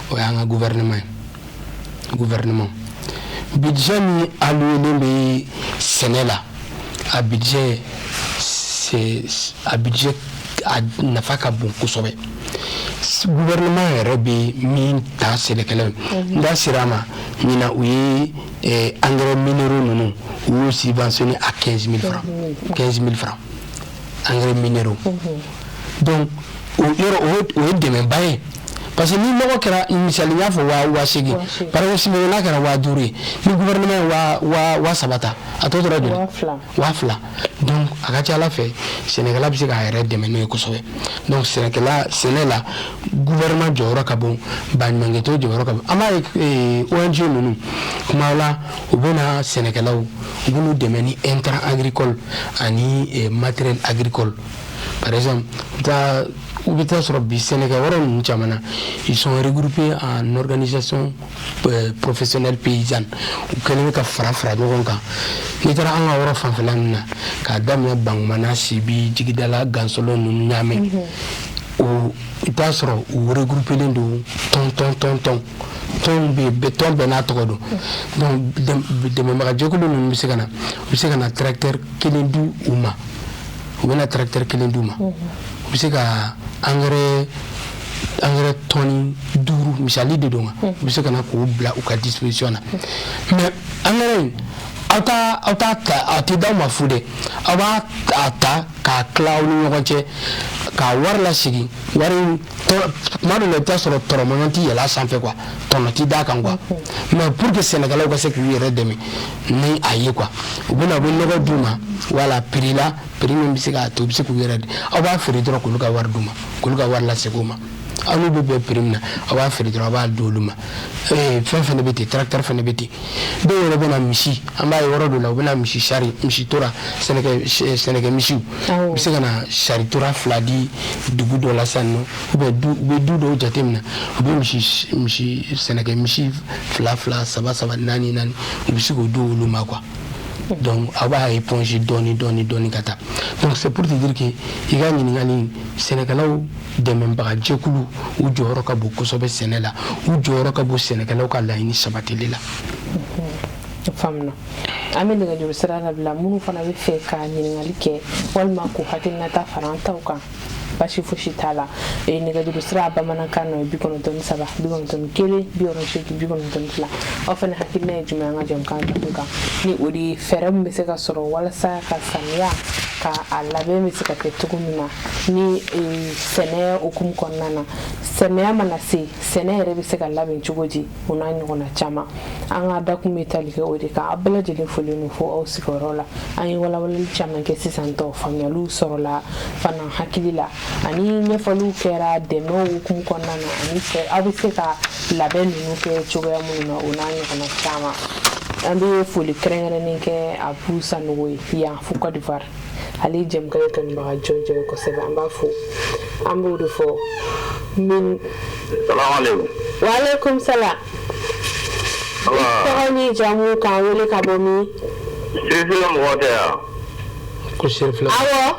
o y'an ka gouvernement budget min alloué bɛ sɛnɛ la a budget a nafa ka bon kosɛbɛ gouvernement yɛrɛ bɛ min ta sɛnɛkɛlaw n da sera ma ɲina u ye engrais minéraux ninnu u y'u subventionné à 15 000 francs engrais minéraux donc o ye dɛmɛba ye parce que ni nɔgɔ kɛra misali n y'a fɔ 8,000 par exemple n'a kɛra 5,000 ye ni gouvernement ye 3,000 ta a tɔ tora joli 2,000 donc a ka ca Ala fɛ sɛnɛkɛla bɛ se k'a yɛrɛ dɛmɛ n'o ye kosɛbɛ donc sɛnɛ la gouvernement jɔyɔrɔ ka bon baɲumankɛtɔn jɔyɔrɔ ka bon an b'a ye ONG ninnu kuma la u bɛna sɛnɛkɛlaw u b'u dɛmɛ ni intrant agricole ani matériel agricole par exemple ou peut-être sur le Sénégal, ils sont regroupés en organisation professionnelle paysanne. Ou que nous avons donc nous avons fait kadam bangmana sibi jigidala gansolo nyame ou tasro ou regrouper les deux ton béton benatodo donc de même jokulu nous tracteur kelendu uma ou bien tracteur kelenduma bise ka engrais toni duru misali de donga bise kana ko bla u ka disposition na mais engrais auta ma fude aba ata ka claw ni ɲɔgɔn ka war la sigi wari madu le ta sɔrɔ tɔrɔmɔɲɔti yɛlɛ sanfɛ quoi tɔnɔ ti da kan quoi mais pour que sénégalais ka se k'u yɛrɛ dɛmɛ ni a ye quoi u bɛna bɛ nɔgɔ d'u ma wala prix min bɛ se k'a to u bɛ se k'u yɛrɛ de aw b'a feere dɔrɔn k'olu ka wari d'u ma k'olu ka wari lasegin u ma aw n'u bɛ bɛn prix min na aw b'a feere dɔrɔn aw b'a di olu ma fɛn fɛnɛ bɛ ten tracteur fɛnɛ bɛ ten dɔw yɛrɛ bɛna misi an b'a ye yɔrɔ dɔ la u bɛna misi sari misi tora sɛnɛkɛ misiw u bɛ se ka na sari tora 2 di dugu dɔ la sisan nɔ u bɛ du dɔw jateminɛ u bɛ misi sɛnɛkɛ misi 2 3 4 u bɛ se k'o di olu ma quoi donc a b'a éponger dɔɔni ka taa donc c'est pour te dire que i ka ɲininkali sɛnɛkɛlaw dɛmɛbaga jɛkulu u jɔyɔrɔ ka bon kosɛbɛ sɛnɛ la u jɔyɔrɔ ka bon sɛnɛkɛlaw ka laɲini sabatili la famna an bɛ nɛgɛjuru sira labila minnu fana bɛ fɛ ka ɲininkali kɛ walima k'u hakilinata fara an taw kan basi fosi t'a la nɛgɛjuru sira bamanankan n'o ye 93 91 62 92 aw fana hakilina ye jumɛn an ka jɛmukan kun kan ni o de ye fɛɛrɛ min bɛ se ka sɔrɔ walasa ka samiya ka a labɛn bɛ se ka kɛ cogo min na ni sɛnɛ hukumu kɔnɔna na sɛnɛ mana se sɛnɛ yɛrɛ bɛ se ka labɛn cogo di o n'a ɲɔgɔnna caman an ka da kun bɛ tali kɛ o de kan a bɛɛ lajɛlen fɔlen don fo aw sigiyɔrɔ la an ye walawalali caman kɛ sisan tɔ faamuyaliw sɔrɔla fana hakili la ani ɲɛfɔliw kɛra dɛmɛw hukumu kɔnɔna na ani aw bɛ se ka labɛn ninnu kɛ cogoya minnu na o n'a ɲɔgɔnna caman an bɛ foli kɛrɛnkɛrɛnnen kɛ Abu Sanogo ye yan fo Côte d'Ivoire ale jɛmukan kanubaga jɔnjɔn kosɛbɛ an b'a fo an b'o de fɔ min salamu wa alaikum salam tɔgɔ ni jamu k'an wele ka bɔ min sirifila mɔgɔ tɛ yan ko sirifila awɔ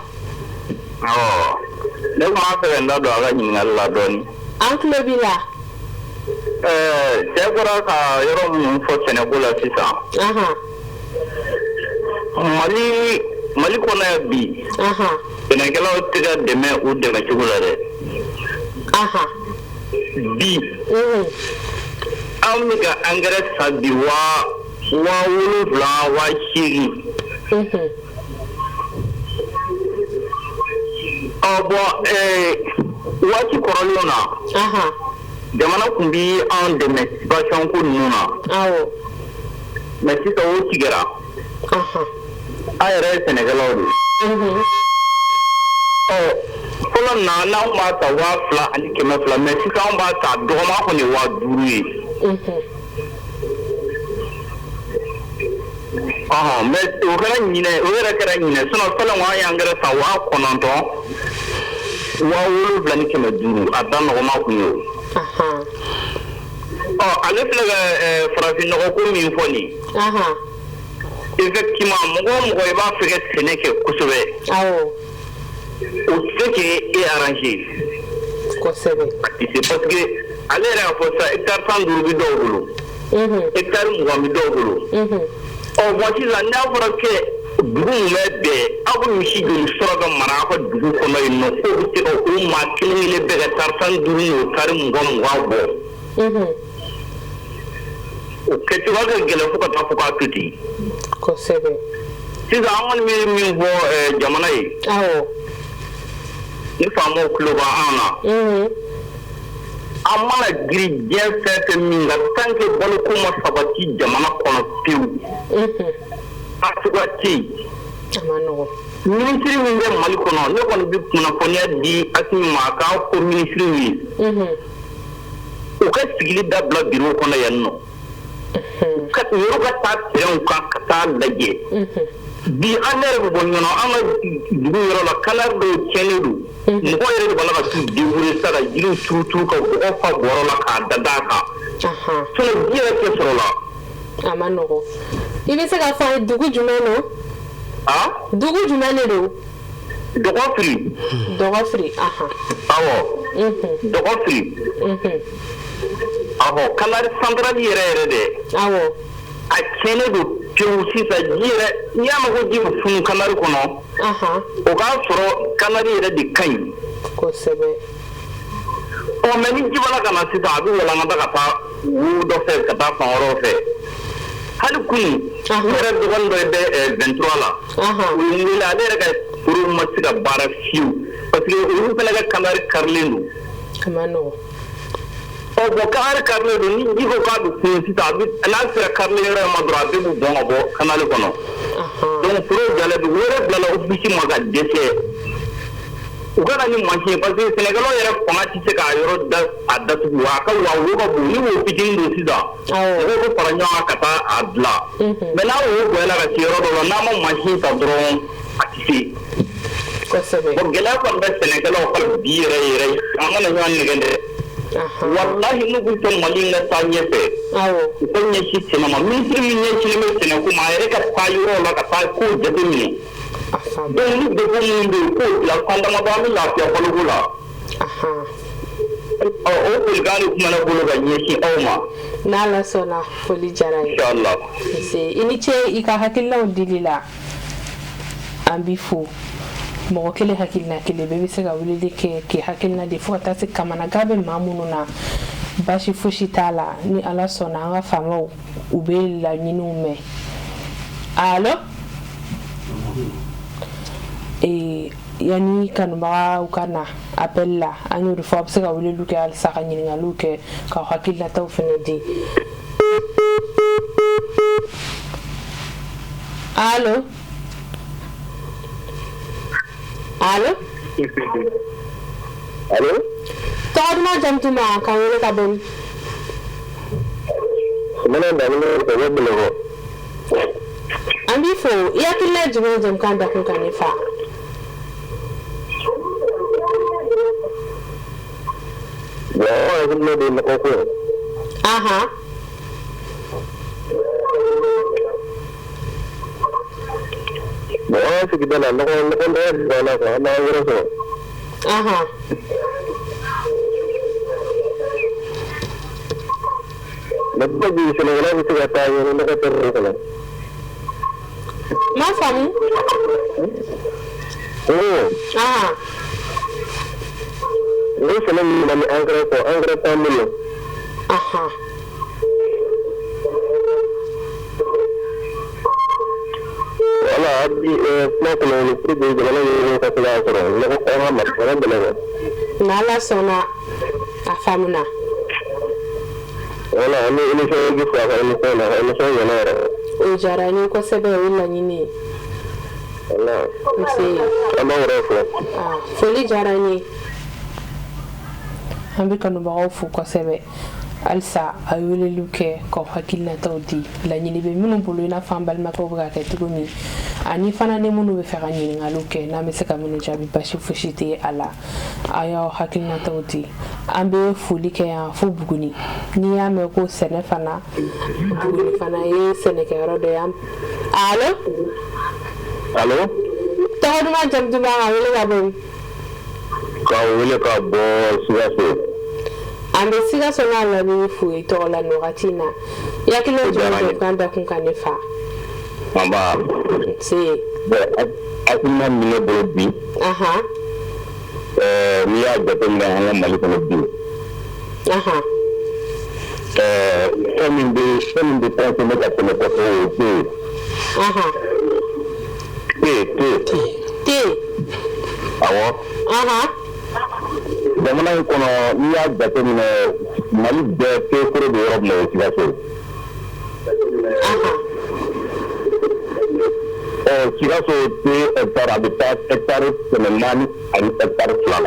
ne kuma fɛ ka n da don a ka ɲininkali la dɔɔni an tulo b'i la cɛ bɔra ka yɔrɔ minnu fɔ sɛnɛko la sisan Mali kɔnɔ yan bi sɛnɛkɛlaw tɛ ka dɛmɛ u dɛmɛ cogo la dɛ bi an bɛ ka angɛrɛ san bi 7,000 8,000 waati kɔrɔlenw na jamana kun bi an dɛmɛ situation ko ninnu na mais sisan o tigɛra an yɛrɛ ye sɛnɛkɛlaw de fɔlɔ na n'anw b'a ta 2,000 ani 100 mais sisan anw b'a ta dɔgɔma kɔni 5,000 ye mais o kɛra ɲinɛ o yɛrɛ kɛra ɲinɛ sinon fɔlɔ an y'an gɛrɛ ta 9,000 7,000 ni 500 a da nɔgɔma kun ye ale filɛ ka farafin nɔgɔ ko min fɔ nin effectivement mɔgɔ i b'a fɛ ka sɛnɛ kɛ kosɛbɛ o tɛ k'e arranger kosɛbɛ parce que ale yɛrɛ y'a fɔ sa hectare 15 bɛ dɔw bolo hectare 20 bɛ dɔw bolo bon sisan n'a fɔra kɛ dugu min bɛ bɛn aw bɛ misi joli sɔrɔ ka mara aw ka dugu kɔnɔ yen nɔ k'o bɛ se ka o maa kelen bɛɛ ka hectare 15 n'o tari 20 bɔ o kɛcogoya ka gɛlɛn fo ka taa fɔ k'a to ten kosɛbɛ sisan an kɔni bɛ min fɔ jamana ye ni faamaw tulo b'an na an mana giri diɲɛ fɛn fɛn min kan tant que baloko ma sabati jamana kɔnɔ pewu a cogoya tɛ yen minisiri min bɛ Mali kɔnɔ ne kɔni bɛ kunnafoniya di Asimi ma a k'a fɔ minisiriw ye u ka sigili dabila bureau kɔnɔ yan nɔ yɔrɔ ka taa terrainw kan ka taa lajɛ bi an yɛrɛ bɛ bɔ ɲɔgɔn an ka dugu yɔrɔ la kalari dɔw tiɲɛnen don mɔgɔ yɛrɛ de b'a la ka t'u débrouiller sa ka jiriw turu ka bɔgɔ fa bɔrɔ la k'a da d'a kan sinon ji yɛrɛ tɛ sɔrɔ la a ma nɔgɔ i bɛ se ka fɔ dugu jumɛn don dugu jumɛn de don Dɔgɔfiri awɔ Dɔgɔfiri kalari centrale yɛrɛ dɛ a tiɲɛnen don pewu sisan ji yɛrɛ n'i y'a mɛn ko ji bɛ funu kalari kɔnɔ o k'a sɔrɔ kalari yɛrɛ de ka ɲi kosɛbɛ mais ni ji bɔra ka na sisan a bɛ walankata ka taa wo dɔ fɛ ka taa fan wɛrɛw fɛ hali kunun n yɛrɛ dɔgɔnin dɔ bɛ 23 la u ye n wele ale yɛrɛ ka foro ma se ka baara fiyewu parce que olu fana ka kalari karilen don a ma nɔgɔ bon kalari karilen don ni ji ko k'a bɛ funu sisan n'a sera karilen yɔrɔ ma dɔrɔn a bɛɛ bɛ bɔn ka bɔ kanali kɔnɔ donc foro jalen don u yɛrɛ bilala ofisi ma ka dɛsɛ u ka na ni mansin ye parce que sɛnɛkɛlaw yɛrɛ fanga tɛ se k'a yɔrɔ a datugu a ka wo ka bon ni wo fitinin don sisan mɔgɔw bɛ fara ɲɔgɔn kan ka taa a dilan mais n'a wo bonyana ka se yɔrɔ dɔ la n'a ma mansin ta dɔrɔn a tɛ se bon gɛlɛya kɔni bɛ sɛnɛkɛlaw kan bi yɛrɛ an kana ɲɔgɔn nɛgɛ dɛ wallahi n'u bɛ fɛ Mali in ka taa ɲɛfɛ u ka ɲɛsin sɛnɛ ma minisiri min ɲɛsinnen bɛ sɛnɛko ma a yɛrɛ ka taa yɔrɔ la ka taa ko jateminɛ donc ni degun minnu bɛ yen k'o bila fan damadɔ an bɛ lafiya baloko la o folikan de kumana bolo ka ɲɛsin aw ma n'Ala sɔnna foli diyara n ye inchallah i ni ce i ka hakililaw dili la an b'i fo mɔgɔ kelen hakilina kelen bɛɛ bɛ se ka weleli kɛ k'i hakilina di fo ka taa se kamanagan bɛ maa minnu na basi fosi t'a la ni Ala sɔnna an ka faamaw u bɛ laɲiniw mɛn allo yani kanubaga u kana appel la an y'o de fɔ a bɛ se ka weleli kɛ halisa ka ɲininkaliw kɛ ka hakilinataw fɛnɛ di. Allo allo allo tɔgɔ duman jamu tuma ka wele ka bɔ. Mana daminɛ ka bɔ Bamakɔ. An b'i fo i hakilina ye jumɛn ye jamukan dakun kan ne fa? Hakilina de nɔgɔ ko. An sigida la nɔgɔ dɔ banna quoi an b'a yɔrɔ sɔrɔ. Mais pourquoi bi Sénégalais bɛ se ka taa yɔrɔ nɔgɔ tɛ yɔrɔ kɔnɔ? Ma faamu. Ni sɛnɛ min na ni engrais kɔ engrais t'an bolo. Voilà bi kuma kɔnɔ ni pour que jamana ɲɛmɔgɔw ka se k'a sɔrɔ nɔgɔ an ka mari fana dɛmɛ kɔ. N'Ala sɔnna a faamuna. Voilà an bɛ émission fɔ a ka émission na a ka émission ɲɛna yɛrɛ. O diyara n ye kosɛbɛ o ye laɲini ye. Voilà. An b'aw yɛrɛ fɔ. Foli diyara n ye. An bɛ kanubagaw fo kosɛbɛ halisa a ye weleliw kɛ k'aw hakilinataw di laɲini bɛ minnu bolo i n'a fɔ an balimakɛw bɛ ka kɛ cogo min ani fana ni minnu bɛ fɛ ka ɲininkaliw kɛ n'an bɛ se ka minnu jaabi basi fosi tɛ a la a y'aw hakilinataw di an bɛ foli kɛ yan fo Buguni n'i y'a mɛn ko sɛnɛ fana Buguni fana ye sɛnɛkɛyɔrɔ dɔ ye allo allo tɔgɔ duman jamu duman ka wele ka bɔ. Ka wele ka bɔ Sikaso. An bɛ Sikaso n'a lamini fo i tɔgɔ la nin wagati in na i hakili ye jumɛn ye jamukan dakun kan ne fa? Anba. Hakilina min ne bolo bi. N'i y'a jateminɛ an ka Mali kɔnɔ bi. Fɛn min bɛ transformer ka tɛmɛ kɔfɛ o ye te. Awɔ. Jamana in kɔnɔ n'i y'a jateminɛ Mali bɛɛ teekoro bɛ yɔrɔ min na o ye Sikaso. Sikaso te hectare a bɛ taa hectare 400 ani hectare 2 la.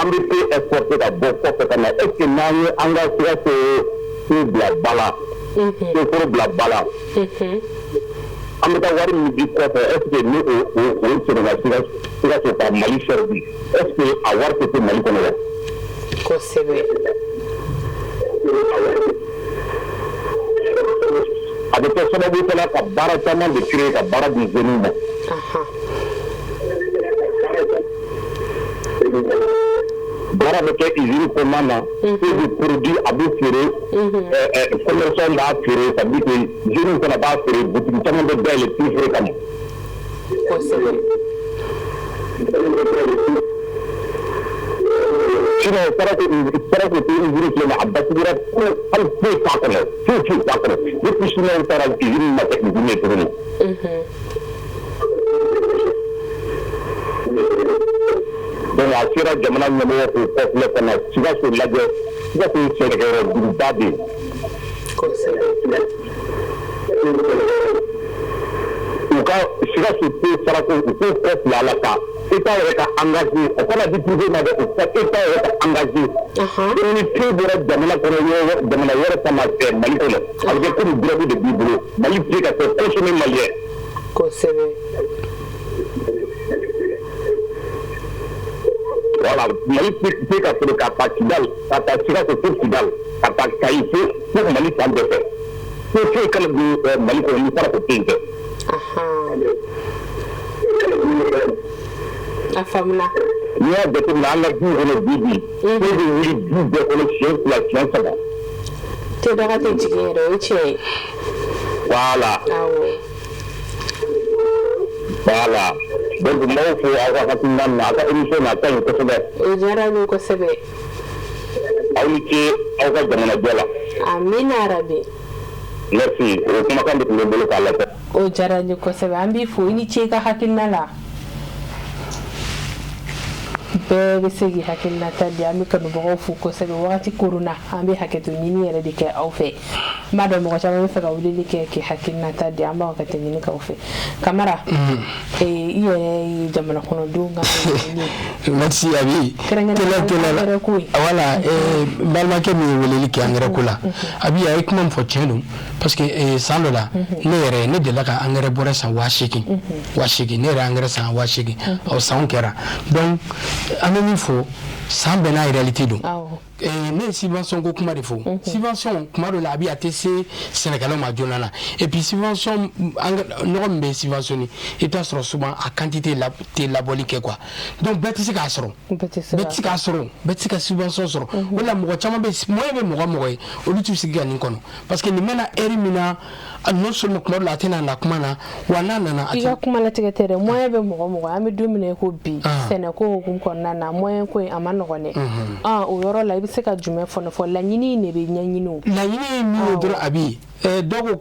An bɛ te exporter ka bɔ kɔfɛ ka na est-ce que n'an ye an ka Sikaso te bila ba la teekoro bila ba la an bɛ taa wari min di kɔfɛ est-ce que ni o sɛnɛla Sikaso ka Mali servi est-ce que a wari tɛ to Mali kɔnɔ wa? Kosɛbɛ. A bɛ kɛ sababu fana ka baara caman de créer ka baara di jeunes ma. Baara bɛ kɛ usine kɔnɔna na produit a bɛ feere commerçant b'a feere ça veut dire que jeunes fana b'a feere boutique caman bɛ dayɛlɛ prix feere kama. Kosɛbɛ. Sinon sarako tɛ usine filɛ nin ye a basigira hali foyi t'a kɔnɔ foyi t'a kɔnɔ depuis Chinois taara usine ma kɛ usine ye tuguni. Donc a sera jamana ɲɛmɔgɔ k'u kɔfilɛ ka na Sikaso lajɛ Sikaso ye sɛnɛkɛyɔrɔ duguba de ye. U ka Sikaso te sarako u k'u kɔfilɛ a la ka État yɛrɛ ka engagé o kana di privé ma dɛ o ka État yɛrɛ ka engagé. Ni te bɔra jamana kɔnɔ jamana wɛrɛ kama Mali kɔnɔ a bɛ kɛ comme drogue de b'i bolo Mali te ka kɛ consommé malien. Kosɛbɛ. Voilà, Mali te ka feere ka taa Kidal ka taa Sikaso fo Kidal ka taa Kayi fo Mali fan bɛɛ fɛ foyi kana don Mali kɔnɔ ni sarako te yen tɛ. A faamuna. N'i y'a jateminɛ an ka duw kɔnɔ bi foyi bɛ wuli du bɛɛ kɔnɔ siɲɛ 2 siɲɛ 3. Tedaga tɛ jigin yɛrɛ o ye tiɲɛ ye. Voilà. Voilà. Donc n b'aw fo aw ka hakilina na aw ka émission na a ka ɲi kosɛbɛ. O diyara n ye kosɛbɛ. Aw ni ce aw ka jamanajɔ la. Amina yarabi. Merci. O kumakan de tun bɛ n bolo k'a lajɛ. o diyara n ye kosɛbɛ an b'i fo i ni ce i ka hakilina la bɛɛ bɛ se k'i hakilinata di an bɛ kanubagaw fo kosɛbɛ wagati korona an bɛ hakɛto ɲini yɛrɛ de kɛ aw fɛ n b'a dɔn mɔgɔ caman bɛ fɛ ka weleli kɛ k'i hakilinata di an b'a hakɛto ɲini k'aw fɛ Kamara i yɛrɛ ye jamana kɔnɔdenw ka merci Abi kɛrɛnkɛrɛnnenya ko ye voilà balimakɛ min ye weleli kɛ angɛrɛ ko la Abi a ye kuma min fɔ tiɲɛ don parce que san dɔ la ne delila ka angɛrɛ bɔrɛ san 8,000 ne yɛrɛ angɛrɛ san 8,000 o sanw kɛra donc an bɛ min fɔ san bɛɛ n'a réalité don ne ye subvention ko kuma de fɔ subvention kuma dɔ la Abi a tɛ se sɛnɛkɛlaw ma joona na et puis subvention nɔgɔ min bɛ subventionné i t'a sɔrɔ souvent a quantité tɛ labɔli kɛ quoi donc bɛɛ tɛ se k'a sɔrɔ bɛɛ tɛ se ka subvention sɔrɔ o la mɔgɔ caman bɛ moyen bɛ mɔgɔ ye olu t'u sigi ka nin kɔnɔ parce que nin mɛna heure min na non seulement kuma dɔ la a tɛna na kuma na wa n'a nana i ka kuma latigɛ tɛ dɛ moyen bɛ mɔgɔ an bɛ don min na i ko bi sɛnɛko hukumu kɔnɔna na moyen ko in a ma nɔgɔn dɛ o yɔrɔ la i bɛ se ka jumɛn fɔ laɲini de bɛ ɲɛɲini laɲini min ye dɔrɔn Abi dɔw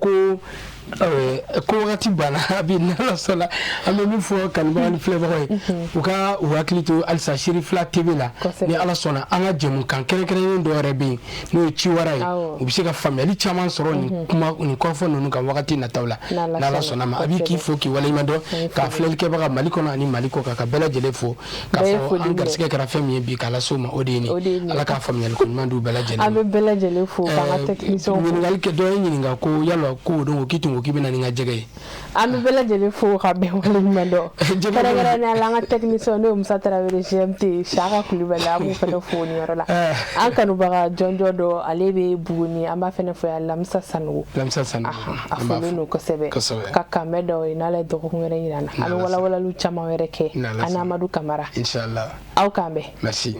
ko wagati banna Abi n'Ala sɔnna an bɛ min fɔ kanubaga ni filɛbagaw ye u ka u hakili to halisa Seri Fila TV la ni Ala sɔnna an ka jɛmukan kɛrɛnkɛrɛnnen dɔ yɛrɛ bɛ yen n'o ye Ciwara ye u bɛ se ka faamuyali caman sɔrɔ nin kɔrɔfɔ ninnu kan wagati nataw la n'Ala sɔnna ma Abi k'i fo k'i waleɲumandɔn k'a filɛlikɛbaga Mali kɔnɔ ani Mali kɔ kan ka bɛɛ lajɛlen fo k'a fɔ an garisɛgɛ kɛra fɛn min ye bi k'a lase o ma o de ye nin Ala k'a faamuyali ko ɲuman d'u bɛɛ lajɛlen ma an bɛ bɛɛ lajɛlen fo k'an ka technicien ɲininkali kɛ dɔ ye ɲininka ko yala ko o don ko k'i tun ko k'i bɛna nin ka jɛgɛ ye an bɛ bɛɛ lajɛlen fo ka bɛn waleɲumandɔn kɛrɛnkɛrɛnnenya la an ka technicien n'o ye Musa Tarawele GMT Saka Kulibali an b'u fana fo nin yɔrɔ la an kanubaga jɔnjɔ dɔ ale bɛ Buguni an b'a fana fo yan Lamisa Sanogo a folen don kosɛbɛ ka kanbɛ dɔw ye n'Ala ye dɔgɔkun wɛrɛ jira an na an bɛ walawalaliw caman wɛrɛ kɛ an Amadu Kamara inchallah aw k'an bɛn merci